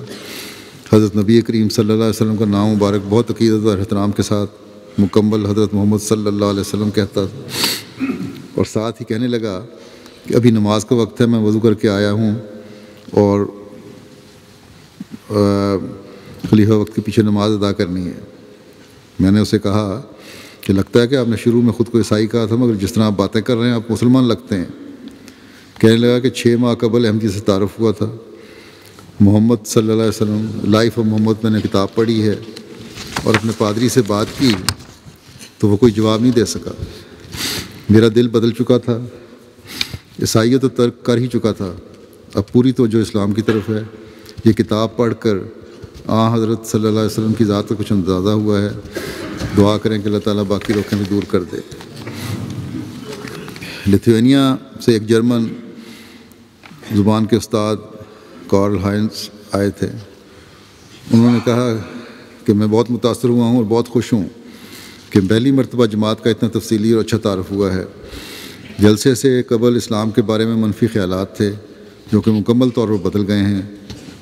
حضرت نبی کریم صلی اللہ علیہ وسلم کا نام مبارک بہت عقیدت اور احترام کے ساتھ مکمل حضرت محمد صلی اللہ علیہ وسلم کہتا تھا، اور ساتھ ہی کہنے لگا کہ ابھی نماز کا وقت ہے، میں وضو کر کے آیا ہوں اور خلیفہ وقت کے پیچھے نماز ادا کرنی ہے۔ میں نے اسے کہا کہ لگتا ہے کہ آپ نے شروع میں خود کو عیسائی کہا تھا، مگر جس طرح آپ باتیں کر رہے ہیں آپ مسلمان لگتے ہیں۔ کہنے لگا کہ 6 ماہ قبل احمدی سے تعارف ہوا تھا۔ محمد صلی اللہ علیہ وسلم لائف آف محمد میں نے کتاب پڑھی ہے، اور اپنے پادری سے بات کی تو وہ کوئی جواب نہیں دے سکا۔ میرا دل بدل چکا تھا، عیسائیت تو ترک کر ہی چکا تھا، اب پوری توجہ اسلام کی طرف ہے۔ یہ کتاب پڑھ کر حضرت صلی اللہ علیہ وسلم کی ذات کا کچھ اندازہ ہوا ہے۔ دعا کریں کہ اللہ تعالیٰ باقی روکیں بھی دور کر دے۔ لیتھوینیا سے ایک جرمن زبان کے استاد کارل ہائنز آئے تھے۔ انہوں نے کہا کہ میں بہت متاثر ہوا ہوں اور بہت خوش ہوں کہ پہلی مرتبہ جماعت کا اتنا تفصیلی اور اچھا تعارف ہوا ہے۔ جلسے سے قبل اسلام کے بارے میں منفی خیالات تھے جو کہ مکمل طور پر بدل گئے ہیں۔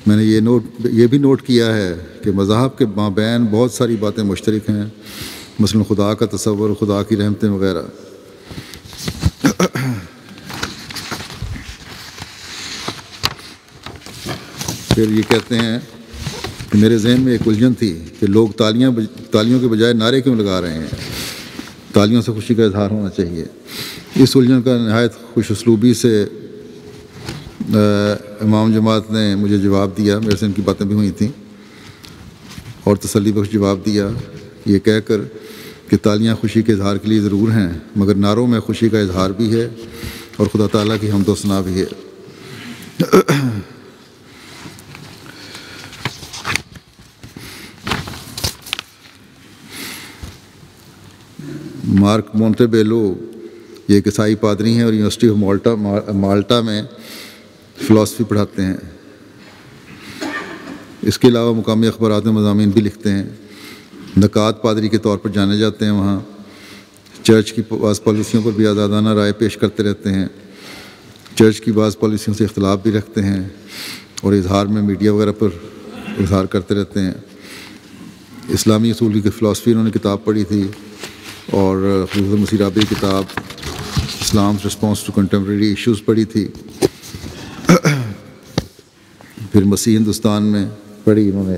میں نے یہ بھی نوٹ کیا ہے کہ مذاہب کے مابین بہت ساری باتیں مشترک ہیں، مثلا خدا کا تصور، خدا کی رحمتیں وغیرہ۔ پھر یہ کہتے ہیں کہ میرے ذہن میں ایک الجھن تھی کہ لوگ تالیوں کے بجائے نعرے کیوں لگا رہے ہیں، تالیوں سے خوشی کا اظہار ہونا چاہیے۔ اس الجھن کا نہایت خوش اسلوبی سے امام جماعت نے مجھے جواب دیا، میرے سے ان کی باتیں بھی ہوئی تھیں، اور تسلی بخش جواب دیا یہ کہہ کر کہ تالیاں خوشی کے اظہار کے لیے ضرور ہیں، مگر نعروں میں خوشی کا اظہار بھی ہے اور خدا تعالیٰ کی حمد و ثنا بھی ہے۔ مارک مونٹیبیلو یہ ایک عیسائی پادری ہیں اور یونیورسٹی آف مالٹا میں فلاسفی پڑھاتے ہیں۔ اس کے علاوہ مقامی اخبارات میں مضامین بھی لکھتے ہیں۔ نقاد پادری کے طور پر جانے جاتے ہیں۔ وہاں چرچ کی بعض پالیسیوں پر بھی آزادانہ رائے پیش کرتے رہتے ہیں، چرچ کی بعض پالیسیوں سے اختلاف بھی رکھتے ہیں، اور اظہار میں میڈیا وغیرہ پر اظہار کرتے رہتے ہیں۔ اسلامی اصول کی فلاسفی انہوں نے کتاب پڑھی تھی، اور خلیفۃ مسیح رابعی کی کتاب اسلام's رسپانس ٹو کنٹمپریری ایشوز پڑھی تھی۔ پھر مسیح ہندوستان میں پڑھی انہوں نے۔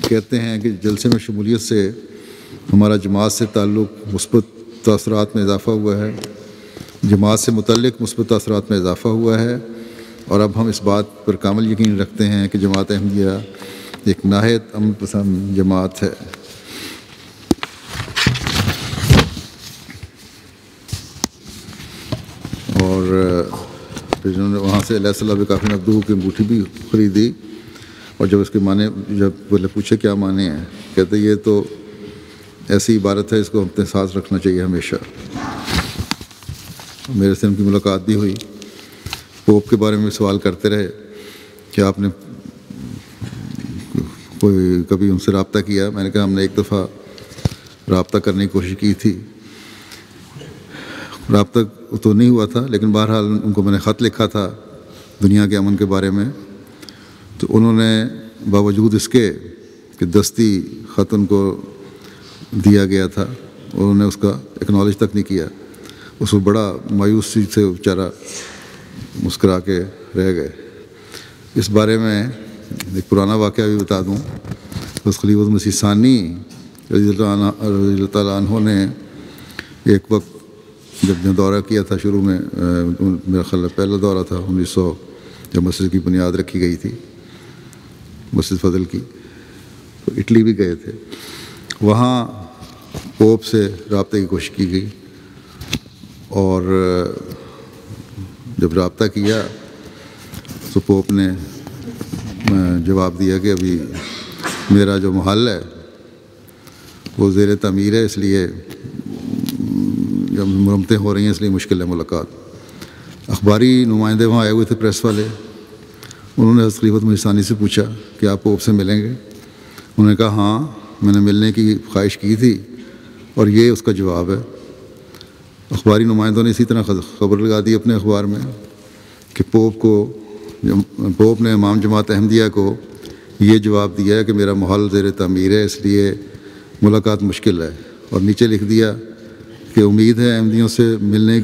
کہتے ہیں کہ جلسے میں شمولیت سے ہمارا جماعت سے تعلق مثبت تاثرات میں اضافہ ہوا ہے، جماعت سے متعلق مثبت تاثرات میں اضافہ ہوا ہے، اور اب ہم اس بات پر کامل یقین رکھتے ہیں کہ جماعت احمدیہ ایک نہایت امن پسند جماعت ہے۔ اور پھر انہوں نے وہاں سے علیہ السلام پہ کافی نقدوں کی انگوٹھی بھی خریدی، اور جب اس کے معنی جب بولے پوچھے کیا معنی ہیں، کہتے یہ تو ایسی عبارت ہے اس کو اپنے ساتھ رکھنا چاہیے ہمیشہ۔ میرے سے ان کی ملاقات بھی ہوئی، پوپ کے بارے میں سوال کرتے رہے کہ آپ نے کبھی ان سے رابطہ کیا؟ میں نے کہا ہم نے ایک دفعہ رابطہ کرنے کی کوشش کی تھی، رابطہ تو نہیں ہوا تھا، لیکن بہرحال ان کو میں نے خط لکھا تھا دنیا کے امن کے بارے میں، تو انہوں نے باوجود اس کے کہ دستی خط ان کو دیا گیا تھا، انہوں نے اس کا اکنالج تک نہیں کیا۔ اس کو بڑا مایوسی سے بیچارہ مسکرا کے رہ گئے۔ اس بارے میں ایک پرانا واقعہ بھی بتا دوں۔ اس خلیفۃ مسیح ثانی رضی اللہ تعالیٰ عنہ نے ایک وقت جب دورہ کیا تھا، شروع میں میرا خیال پہلا دورہ تھا 1900، جب مسجد کی بنیاد رکھی گئی تھی، مسجد فضل کی، تو اٹلی بھی گئے تھے۔ وہاں پوپ سے رابطے کی کوشش کی گئی، اور جب رابطہ کیا تو پوپ نے جواب دیا کہ ابھی میرا جو محل ہے وہ زیر تعمیر ہے، اس لیے جب مرمتیں ہو رہی ہیں اس لیے مشکل ہے ملاقات۔ اخباری نمائندے وہاں آئے ہوئے تھے، پریس والے، انہوں نے حضرت خلیفۃ مسیح ثانی سے پوچھا کہ آپ پوپ سے ملیں گے؟ انہوں نے کہا ہاں، میں نے ملنے کی خواہش کی تھی، اور یہ اس کا جواب ہے۔ اخباری نمائندوں نے اسی طرح خبر لگا دی اپنے اخبار میں کہ پوپ نے امام جماعت احمدیہ کو یہ جواب دیا ہے کہ میرا محل زیر تعمیر ہے، اس لیے ملاقات مشکل ہے، اور نیچے لکھ دیا کہ امید ہے احمدیوں سے ملنے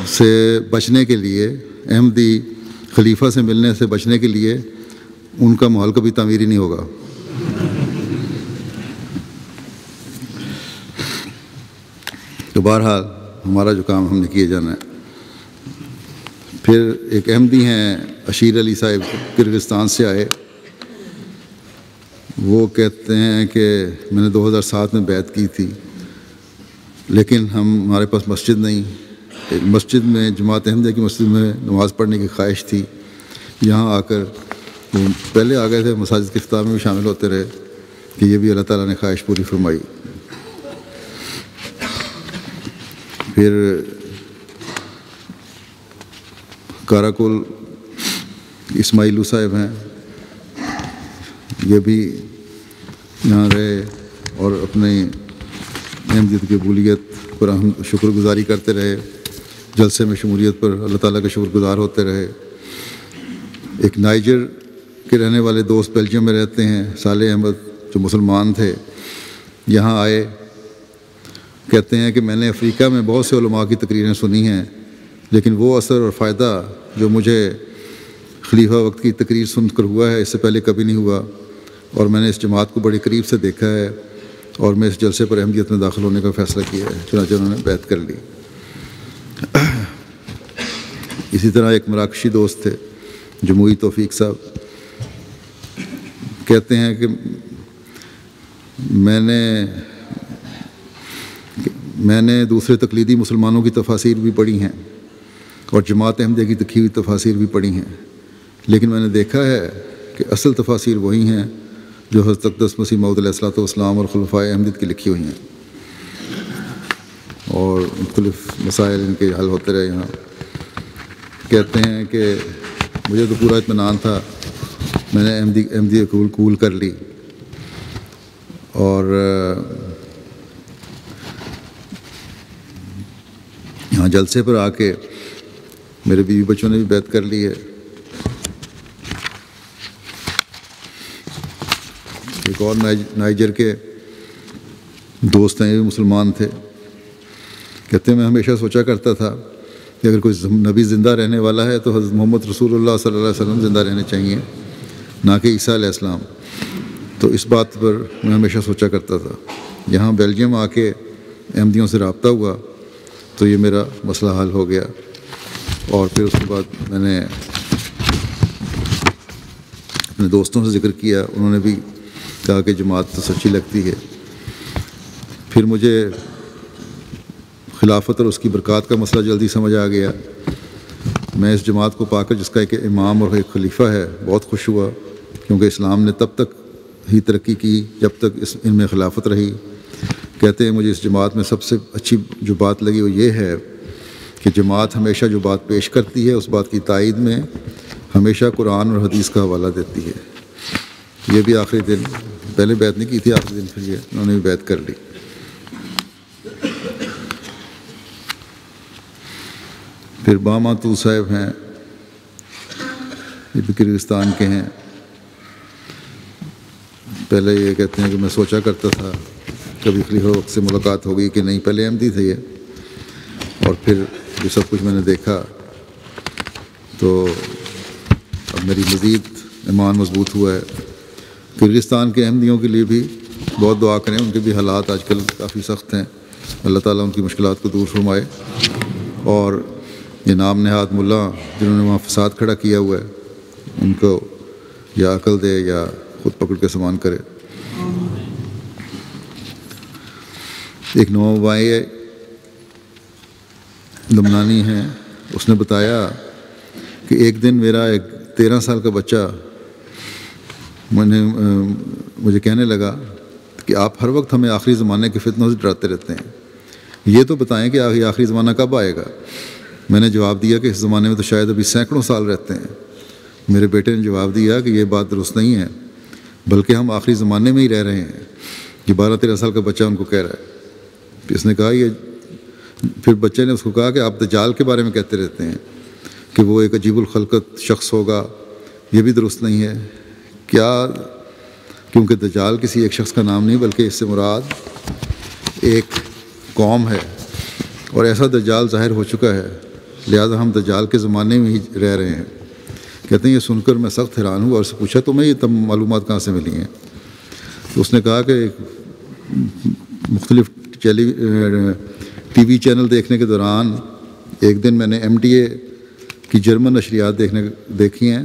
سے بچنے کے لیے، احمدی خلیفہ سے ملنے سے بچنے کے لیے ان کا محل کبھی تعمیر ہی نہیں ہوگا۔ تو بہرحال ہمارا جو کام ہم نے کیے جانا ہے۔ پھر ایک احمدی ہیں اشیر علی صاحب، کرغزستان سے آئے، وہ کہتے ہیں کہ میں نے 2007 میں بیعت کی تھی، لیکن ہمارے پاس مسجد نہیں، مسجد میں جماعت احمدیہ کی مسجد میں نماز پڑھنے کی خواہش تھی۔ یہاں آ کر وہ پہلے آ گئے تھے، مساجد کے افتتاح میں بھی شامل ہوتے رہے کہ یہ بھی اللہ تعالیٰ نے خواہش پوری فرمائی۔ پھر کاراکول اسماعیلو صاحب ہیں، یہ بھی یہاں رہے اور اپنی احمدیت کی قبولیت پر ہم شکر گزاری کرتے رہے، جلسے میں شمولیت پر اللہ تعالیٰ کا شکر گزار ہوتے رہے۔ ایک نائجر کے رہنے والے دوست بیلجیم میں رہتے ہیں، صالح احمد، جو مسلمان تھے، یہاں آئے، کہتے ہیں کہ میں نے افریقہ میں بہت سے علماء کی تقریریں سنی ہیں، لیکن وہ اثر اور فائدہ جو مجھے خلیفہ وقت کی تقریر سن کر ہوا ہے، اس سے پہلے کبھی نہیں ہوا، اور میں نے اس جماعت کو بڑی قریب سے دیکھا ہے، اور میں اس جلسے پر احمدیت میں داخل ہونے کا فیصلہ کیا ہے۔ چنانچہ انہوں نے بیعت کر لی۔ اسی طرح ایک مراکشی دوست تھے، جموعی توفیق صاحب، کہتے ہیں کہ میں نے دوسرے تقلیدی مسلمانوں کی تفاسیر بھی پڑھی ہیں اور جماعت احمدیہ کی لکھی ہوئی تفاسیر بھی پڑھی ہیں، لیکن میں نے دیکھا ہے کہ اصل تفاسیر وہی ہیں جو حضرت اقدس مسیح موعود علیہ الصلوۃ والسلام اور خلفائے احمدیت کی لکھی ہوئی ہیں، اور مختلف مسائل ان کے حل ہوتے رہے یہاں۔ کہتے ہیں کہ مجھے تو پورا اطمینان تھا، میں نے احمدیہ قبول کر لی، اور یہاں جلسے پر آ کے میرے بیوی بچوں نے بھی بیعت کر لی ہے۔ ایک اور نائجر کے دوست ہیں، یہ بھی مسلمان تھے، کہتے ہیں میں ہمیشہ سوچا کرتا تھا کہ اگر کوئی نبی زندہ رہنے والا ہے تو حضرت محمد رسول اللہ صلی اللہ علیہ وسلم زندہ رہنے چاہیے، نہ کہ عیسیٰ علیہ السلام۔ تو اس بات پر میں ہمیشہ سوچا کرتا تھا۔ یہاں بیلجیم آ کے احمدیوں سے رابطہ ہوا تو یہ میرا مسئلہ حل ہو گیا، اور پھر اس کے بعد میں نے اپنے دوستوں سے ذکر کیا، انہوں نے بھی کہا کہ جماعت تو سچی لگتی ہے۔ پھر مجھے خلافت اور اس کی برکات کا مسئلہ جلدی سمجھ آ گیا۔ میں اس جماعت کو پا کر، جس کا ایک امام اور ایک خلیفہ ہے، بہت خوش ہوا، کیونکہ اسلام نے تب تک ہی ترقی کی جب تک ان میں خلافت رہی۔ کہتے ہیں مجھے اس جماعت میں سب سے اچھی جو بات لگی وہ یہ ہے کہ جماعت ہمیشہ جو بات پیش کرتی ہے اس بات کی تائید میں ہمیشہ قرآن اور حدیث کا حوالہ دیتی ہے۔ یہ بھی آخری دن، پہلے بیعت نہیں کی تھی، آخری دن پھر یہ انہوں نے بھی بیعت کر لی۔ پھر باماتو صاحب ہیں، یہ بھی کرغزستان کے ہیں۔ پہلے یہ کہتے ہیں کہ میں سوچا کرتا تھا کبھی خلیفہ وقت سے ملاقات ہوگی کہ نہیں، پہلے احمدی تھے یہ، اور پھر یہ سب کچھ میں نے دیکھا تو اب میری مزید ایمان مضبوط ہوا ہے۔ کرغزستان کے احمدیوں کے لیے بھی بہت دعا کریں، ان کے بھی حالات آج کل کافی سخت ہیں، اللہ تعالیٰ ان کی مشکلات کو دور فرمائے، اور یہ نام نہاد ملا جنہوں نے وہاں فساد کھڑا کیا ہوا ہے ان کو یا عقل دے یا خود پکڑ کے سامان کرے۔ ایک نوابائی لبنانی ہیں، اس نے بتایا کہ ایک دن میرا ایک 13 سال کا بچہ مجھے کہنے لگا کہ آپ ہر وقت ہمیں آخری زمانے کے فتنوں سے ڈراتے رہتے ہیں، یہ تو بتائیں کہ آخری زمانہ کب آئے گا۔ میں نے جواب دیا کہ اس زمانے میں تو شاید ابھی سینکڑوں سال رہتے ہیں۔ میرے بیٹے نے جواب دیا کہ یہ بات درست نہیں ہے، بلکہ ہم آخری زمانے میں ہی رہ رہے ہیں۔ یہ 12-13 سال کا بچہ ان کو کہہ رہا ہے۔ اس نے کہا پھر بچے نے اس کو کہا کہ آپ دجال کے بارے میں کہتے رہتے ہیں کہ وہ ایک عجیب الخلقت شخص ہوگا، یہ بھی درست نہیں ہے کیا؟ کیونکہ دجال کسی ایک شخص کا نام نہیں، بلکہ اس سے مراد ایک قوم ہے، اور ایسا دجال ظاہر ہو چکا ہے، لہذا ہم دجال کے زمانے میں ہی رہ رہے ہیں۔ کہتے ہیں یہ سن کر میں سخت حیران ہوا اور اس سے پوچھا تمہیں یہ تم معلومات کہاں سے ملی ہیں؟ تو اس نے کہا کہ مختلف ٹی وی چینل دیکھنے کے دوران ایک دن میں نے MTA کی جرمن نشریات دیکھی ہیں،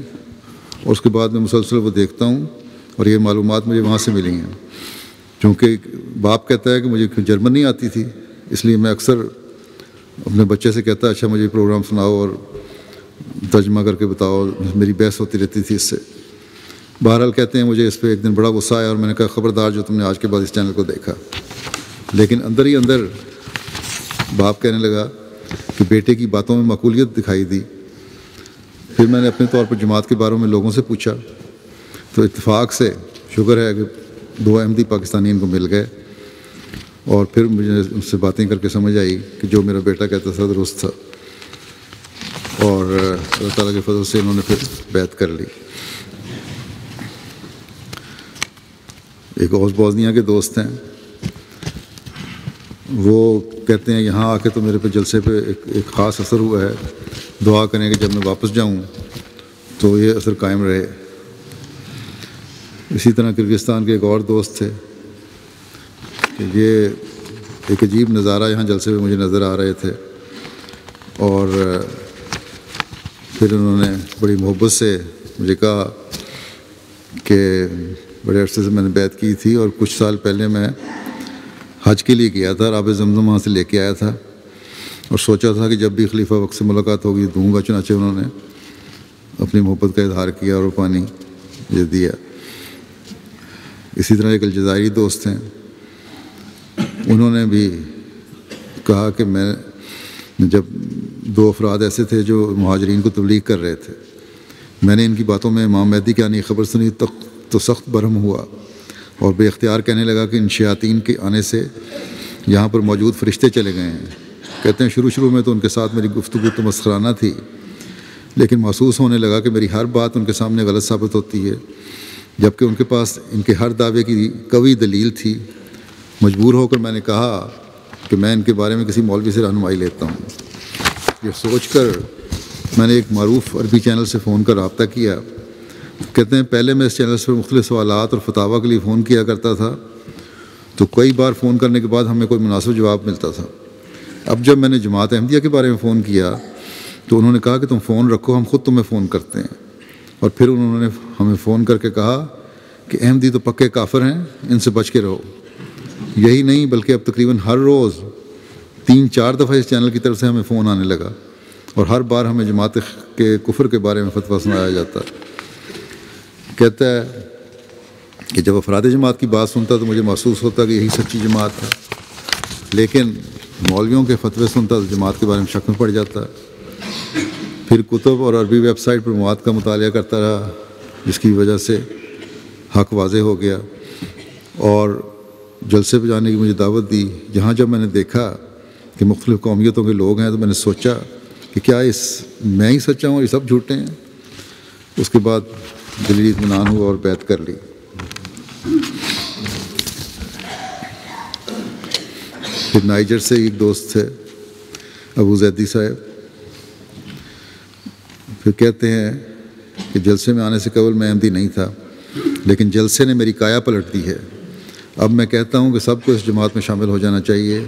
اور اس کے بعد میں مسلسل وہ دیکھتا ہوں، اور یہ معلومات مجھے وہاں سے ملی ہیں۔ چونکہ باپ کہتا ہے کہ مجھے جرمن نہیں آتی تھی، اس لیے میں اکثر اپنے بچے سے کہتا اچھا مجھے پروگرام سناؤ اور ترجمہ کر کے بتاؤ، میری بحث ہوتی رہتی تھی اس سے۔ بہرحال کہتے ہیں مجھے اس پہ ایک دن بڑا غصہ آیا، اور میں نے کہا خبردار جو تم نے آج کے بعد اس چینل کو دیکھا۔ لیکن اندر ہی اندر باپ کہنے لگا کہ بیٹے کی باتوں میں معقولیت دکھائی دی۔ پھر میں نے اپنے طور پر جماعت کے بارے میں لوگوں سے پوچھا، تو اتفاق سے شکر ہے کہ 2 احمدی پاکستانی ان کو مل گئے، اور پھر مجھے ان سے باتیں کر کے سمجھ آئی کہ جو میرا بیٹا کہتا تھا درست تھا، اور اللہ تعالیٰ کے فضل سے انہوں نے پھر بیعت کر لی۔ ایک اور بوسنیا کے دوست ہیں، وہ کہتے ہیں یہاں آ کے تو میرے پہ جلسے پہ ایک خاص اثر ہوا ہے، دعا کریں کہ جب میں واپس جاؤں تو یہ اثر قائم رہے۔ اسی طرح کرغزستان کے ایک اور دوست تھے کہ یہ ایک عجیب نظارہ یہاں جلسے میں مجھے نظر آ رہے تھے، اور پھر انہوں نے بڑی محبت سے مجھے کہا کہ بڑے عرصے سے میں نے بیعت کی تھی، اور کچھ سال پہلے میں حج کے لیے گیا تھا، آب زمزم وہاں سے لے کے آیا تھا، اور سوچا تھا کہ جب بھی خلیفہ وقت سے ملاقات ہوگی دوں گا، چنانچہ انہوں نے اپنی محبت کا اظہار کیا اور وہ پانی مجھے دیا۔ اسی طرح ایک الجزائری دوست ہیں، انہوں نے بھی کہا کہ میں جب 2 افراد ایسے تھے جو مہاجرین کو تبلیغ کر رہے تھے، میں نے ان کی باتوں میں امام مہدی کی آنے کی خبر سنی تو سخت برہم ہوا، اور بے اختیار کہنے لگا کہ ان شیاطین کے آنے سے یہاں پر موجود فرشتے چلے گئے ہیں، کہتے ہیں شروع میں تو ان کے ساتھ میری گفتگو تو مسخرانہ تھی، لیکن محسوس ہونے لگا کہ میری ہر بات ان کے سامنے غلط ثابت ہوتی ہے، جبکہ ان کے پاس ان کے ہر دعوے کی قوی دلیل تھی۔ مجبور ہو کر میں نے کہا کہ میں ان کے بارے میں کسی مولوی سے رہنمائی لیتا ہوں۔ یہ سوچ کر میں نے ایک معروف عربی چینل سے فون کر رابطہ کیا۔ کہتے ہیں پہلے میں اس چینل سے مختلف سوالات اور فتاویٰ کے لیے فون کیا کرتا تھا، تو کئی بار فون کرنے کے بعد ہمیں کوئی مناسب جواب ملتا تھا۔ اب جب میں نے جماعت احمدیہ کے بارے میں فون کیا تو انہوں نے کہا کہ تم فون رکھو، ہم خود تمہیں فون کرتے ہیں۔ اور پھر انہوں نے ہمیں فون کر کے کہا کہ احمدی تو پکے کافر ہیں، ان سے بچ کے رہو۔ یہی نہیں بلکہ اب تقریباً ہر روز 3-4 دفعہ اس چینل کی طرف سے ہمیں فون آنے لگا، اور ہر بار ہمیں جماعت کے کفر کے بارے میں فتویٰ سنایا جاتا۔ کہتا ہے کہ جب افراد جماعت کی بات سنتا تو مجھے محسوس ہوتا کہ یہی سچی جماعت ہے، لیکن مولویوں کے فتوے سنتا تو جماعت کے بارے میں شک میں پڑ جاتا۔ پھر کتب اور عربی ویب سائٹ پر مواد کا مطالعہ کرتا رہا، جس کی وجہ سے حق واضح ہو گیا، اور جلسے پہ جانے کی مجھے دعوت دی، جہاں جب میں نے دیکھا کہ مختلف قومیتوں کے لوگ ہیں تو میں نے سوچا کہ کیا میں ہی سچا ہوں اور یہ سب جھوٹے ہیں۔ اس کے بعد دلی اطمینان ہوا اور بیعت کر لی۔ پھر نائجر سے ایک دوست تھے ابو زیدی صاحب، پھر کہتے ہیں کہ جلسے میں آنے سے قبل میں احمدی نہیں تھا، لیکن جلسے نے میری کایا پلٹ دی ہے۔ اب میں کہتا ہوں کہ سب کو اس جماعت میں شامل ہو جانا چاہیے،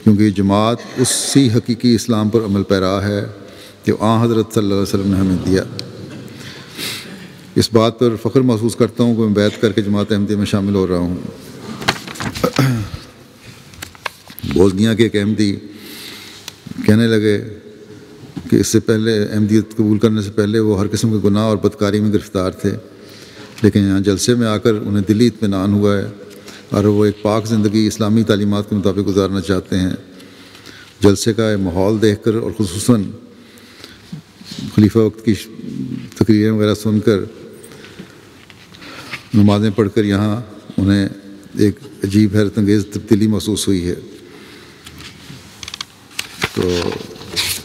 کیونکہ یہ جماعت اسی حقیقی اسلام پر عمل پیرا ہے کہ آن حضرت صلی اللہ علیہ وسلم نے ہمیں دیا۔ اس بات پر فخر محسوس کرتا ہوں کہ میں بیعت کر کے جماعت احمدیہ میں شامل ہو رہا ہوں۔ بوسنیا کے ایک احمدی کہنے لگے کہ اس سے پہلے احمدیت قبول کرنے سے پہلے وہ ہر قسم کے گناہ اور بدکاری میں گرفتار تھے، لیکن یہاں جلسے میں آ کر انہیں دلی اطمینان ہوا ہے اور وہ ایک پاک زندگی اسلامی تعلیمات کے مطابق گزارنا چاہتے ہیں۔ جلسے کا ماحول دیکھ کر اور خصوصاً خلیفہ وقت کی تقریریں وغیرہ سن کر، نمازیں پڑھ کر یہاں انہیں ایک عجیب حیرت انگیز تبدیلی محسوس ہوئی ہے۔ تو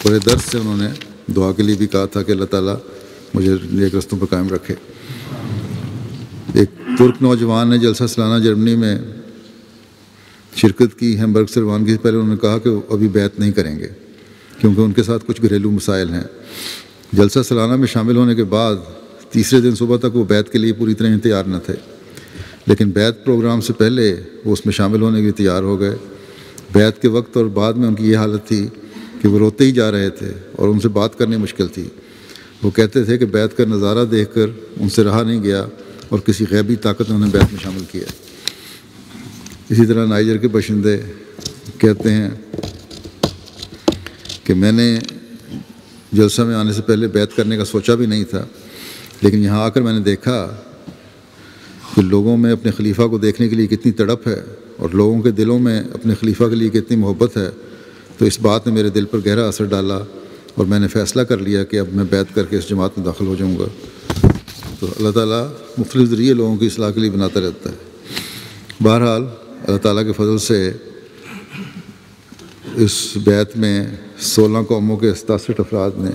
بڑے درد سے انہوں نے دعا کے لیے بھی کہا تھا کہ اللہ تعالیٰ مجھے نیک رستوں پر قائم رکھے۔ ایک ترک نوجوان نے جلسہ سالانہ جرمنی میں شرکت کی۔ ہیمبرگ سے روانگی سے پہلے انہوں نے کہا کہ وہ ابھی بیعت نہیں کریں گے کیونکہ ان کے ساتھ کچھ گھریلو مسائل ہیں۔ جلسہ سالانہ میں شامل ہونے کے بعد تیسرے دن صبح تک وہ بیعت کے لیے پوری طرح تیار نہ تھے، لیکن بیعت پروگرام سے پہلے وہ اس میں شامل ہونے کے لیے تیار ہو گئے۔ بیعت کے وقت اور بعد میں ان کی یہ حالت تھی کہ وہ روتے ہی جا رہے تھے اور ان سے بات کرنی مشکل تھی۔ وہ کہتے تھے کہ بیعت کا نظارہ دیکھ کر ان سے رہا نہیں گیا اور کسی غیبی طاقت نے انہیں بیعت میں شامل کیا۔ اسی طرح نائجر کے باشندے کہتے ہیں کہ میں نے جلسہ میں آنے سے پہلے بیعت کرنے کا سوچا بھی نہیں تھا، لیکن یہاں آ کر میں نے دیکھا کہ لوگوں میں اپنے خلیفہ کو دیکھنے کے لیے کتنی تڑپ ہے اور لوگوں کے دلوں میں اپنے خلیفہ کے لیے کتنی محبت ہے، تو اس بات نے میرے دل پر گہرا اثر ڈالا اور میں نے فیصلہ کر لیا کہ اب میں بیعت کر کے اس جماعت میں داخل ہو جاؤں گا۔ تو اللہ تعالیٰ مختلف ذریعے لوگوں کی اصلاح کے لیے بناتا رہتا ہے۔ بہرحال اللہ تعالیٰ کے فضل سے اس بیعت میں 16 قوموں کے 67 افراد نے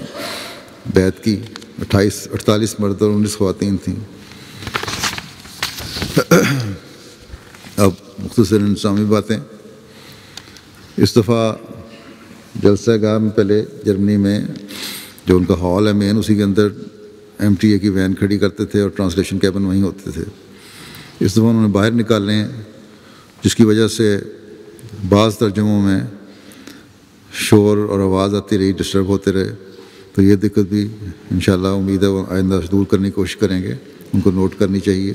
بیعت کی، 48 مرد اور 19 خواتین تھیں۔ اب مختصر انتظامی باتیں۔ اس دفعہ جلسہ گاہ میں پہلے جرمنی میں جو ان کا ہال ہے مین، اسی کے اندر MTA کی وین کھڑی کرتے تھے اور ٹرانسلیشن کیبن وہیں ہوتے تھے۔ اس دفعہ انہوں نے باہر نکالے ہیں، جس کی وجہ سے بعض ترجموں میں شور اور آواز آتی رہی، ڈسٹرب ہوتے رہے، تو یہ دقت بھی انشاءاللہ امید ہے وہ آئندہ دور کرنے کی کوشش کریں گے، ان کو نوٹ کرنی چاہیے۔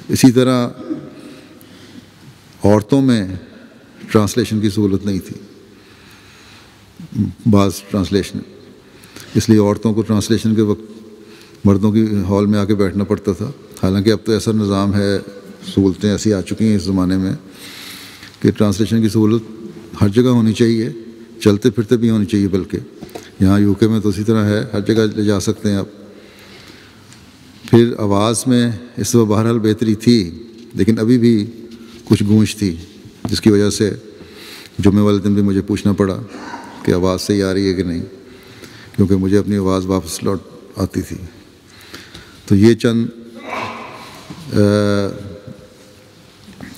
اسی طرح عورتوں میں ٹرانسلیشن کی سہولت نہیں تھی، بعض ٹرانسلیشن، اس لیے عورتوں کو ٹرانسلیشن کے وقت مردوں کی ہال میں آ کے بیٹھنا پڑتا تھا۔ حالانکہ اب تو ایسا نظام ہے، سہولتیں ایسی آ چکی ہیں اس زمانے میں کہ ٹرانسلیشن کی سہولت ہر جگہ ہونی چاہیے، چلتے پھرتے بھی ہونی چاہیے، بلکہ یہاں UK میں تو اسی طرح ہے، ہر جگہ لے جا سکتے ہیں آپ۔ پھر آواز میں اس وقت بہرحال بہتری تھی، لیکن ابھی بھی کچھ گونج تھی، جس کی وجہ سے جمعے والے دن بھی مجھے پوچھنا پڑا کہ آواز صحیح آ رہی ہے کہ نہیں، کیونکہ مجھے اپنی آواز واپس لوٹ آتی تھی۔ تو یہ چند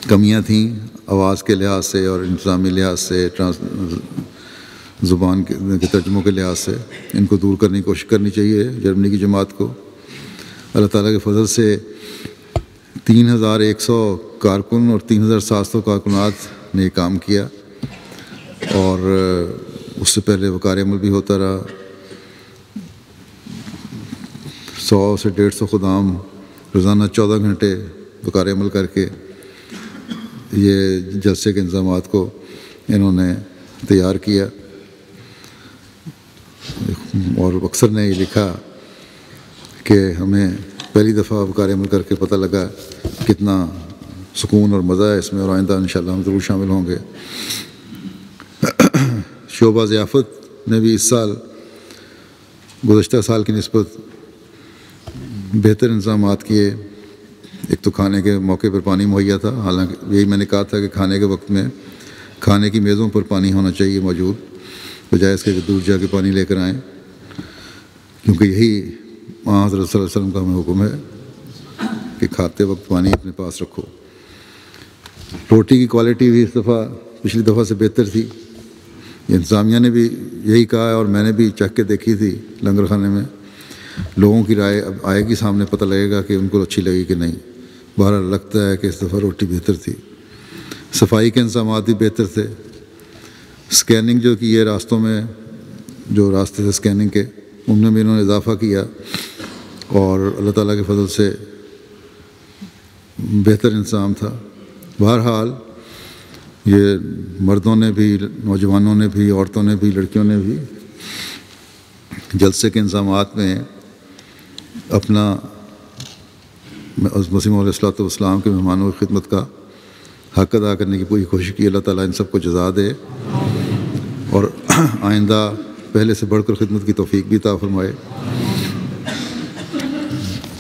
کمیاں تھیں آواز کے لحاظ سے اور انتظامی لحاظ سے، زبان کے ترجموں کے لحاظ سے، ان کو دور کرنے کی کوشش کرنی چاہیے جرمنی کی جماعت کو۔ اللہ تعالیٰ کے فضل سے 3100 کارکن اور 3700 کارکنات نے یہ کام کیا، اور اس سے پہلے وقار عمل بھی ہوتا رہا۔ 100 سے 150 خدام روزانہ 14 گھنٹے وقار عمل کر کے یہ جلسے کے انتظامات کو انہوں نے تیار کیا، اور اکثر نے یہ لکھا کہ ہمیں پہلی دفعہ وقار عمل کر کے پتہ لگا کتنا سکون اور مزہ ہے اس میں، اور آئندہ انشاءاللہ ہم ضرور شامل ہوں گے۔ شعبہ ضیافت نے بھی اس سال گزشتہ سال کی نسبت بہتر انتظامات کیے۔ ایک تو کھانے کے موقع پر پانی مہیا تھا، حالانکہ یہی میں نے کہا تھا کہ کھانے کے وقت میں کھانے کی میزوں پر پانی ہونا چاہیے موجود، بجائے اس کے کہ دور جا کے پانی لے کر آئیں، کیونکہ یہی حضرت صلی اللہ علیہ وسلم کا ہمیں حکم ہے کہ کھاتے وقت پانی اپنے پاس رکھو۔ روٹی کی کوالٹی بھی اس دفعہ پچھلی دفعہ سے بہتر تھی، انتظامیہ نے بھی یہی کہا ہے، اور میں نے بھی چکھ کے دیکھی تھی لنگر خانے میں۔ لوگوں کی رائے اب آئے گی سامنے، پتہ لگے گا کہ ان کو اچھی لگی کہ نہیں۔ بہرحال لگتا ہے کہ اس دفعہ روٹی بہتر تھی۔ صفائی کے انتظامات بھی بہتر تھے۔ سکیننگ جو کی ہے راستوں میں، جو راستے تھے سکیننگ کے، ان میں بھی انہوں نے اضافہ کیا، اور اللہ تعالیٰ کے فضل سے بہتر انتظام تھا۔ بہرحال یہ مردوں نے بھی، نوجوانوں نے بھی، عورتوں نے بھی، لڑکیوں نے بھی جلسے کے انتظامات میں اپنا مسیح علیہ الصلوۃ والسلام کے مہمانوں کی خدمت کا حق ادا کرنے کی پوری کوشش کی۔ اللہ تعالیٰ ان سب کو جزا دے، اور آئندہ پہلے سے بڑھ کر خدمت کی توفیق بھی عطا فرمائے،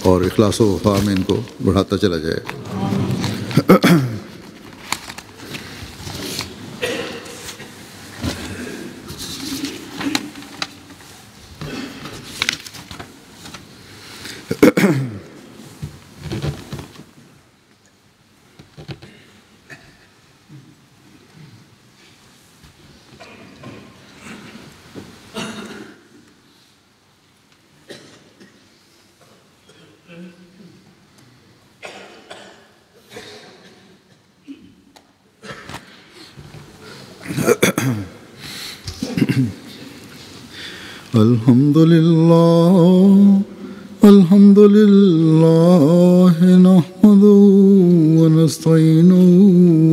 اور اخلاص و وفا میں ان کو بڑھاتا چلا جائے۔ الحمد لله نحمده ونستعينه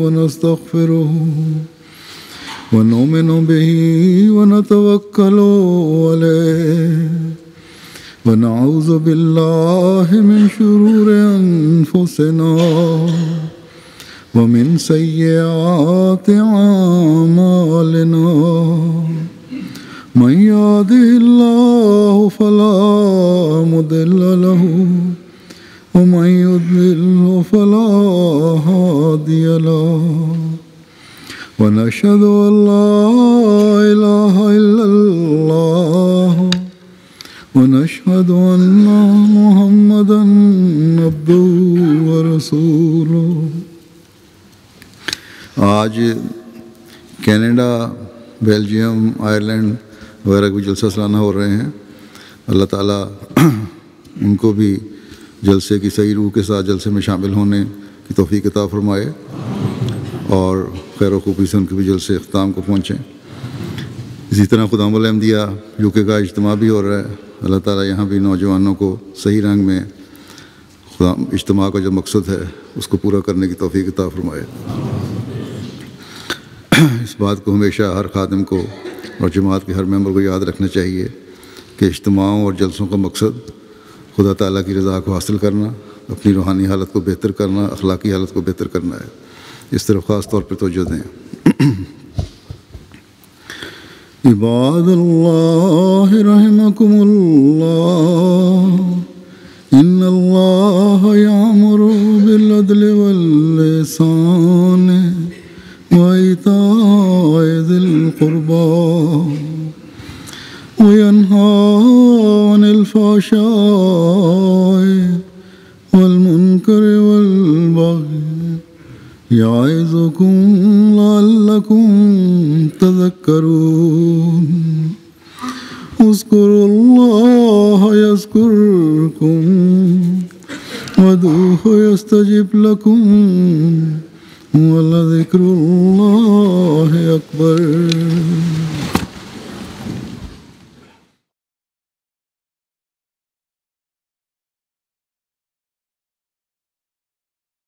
ونستغفره ونؤمن به ونتوكل عليه ونعوذ بالله من شرور أنفسنا ومن سيئات أعمالنا من يهده الله فلا مضل له ومن يضلل فلا هادي له ونشهد أن لا إله إلا الله ونشهد أن محمدا عبده ورسوله۔ آج کینیڈا، بیلجیم، آئرلینڈ وغیرہ بھی جلسہ سالانہ ہو رہے ہیں۔ اللہ تعالیٰ ان کو بھی جلسے کی صحیح روح کے ساتھ جلسے میں شامل ہونے کی توفیق عطا فرمائے، اور خیر و خوبی سے ان کے بھی جلسے اختتام کو پہنچیں۔ اسی طرح خدام الاحمدیہ UK کا اجتماع بھی ہو رہا ہے۔ اللہ تعالیٰ یہاں بھی نوجوانوں کو صحیح رنگ میں اجتماع کا جو مقصد ہے اس کو پورا کرنے کی توفیق عطا فرمائے۔ اس بات کو ہمیشہ ہر خادم کو اور جماعت کے ہر ممبر کو یاد رکھنا چاہیے کہ اجتماعوں اور جلسوں کا مقصد خدا تعالیٰ کی رضا کو حاصل کرنا، اپنی روحانی حالت کو بہتر کرنا، اخلاقی حالت کو بہتر کرنا ہے۔ اس طرف خاص طور پر توجہ دیں۔ عباد اللہ رحمکم اللہ، ان اللہ یأمر بالعدل والإحسان وإيتاء ذي القربى وينهى عن الفحشاء والمنكر والبغي يعظكم لعلكم تذكرون اذكروا الله يذكركم وادعوه يستجب لكم ولذكر الله أكبر.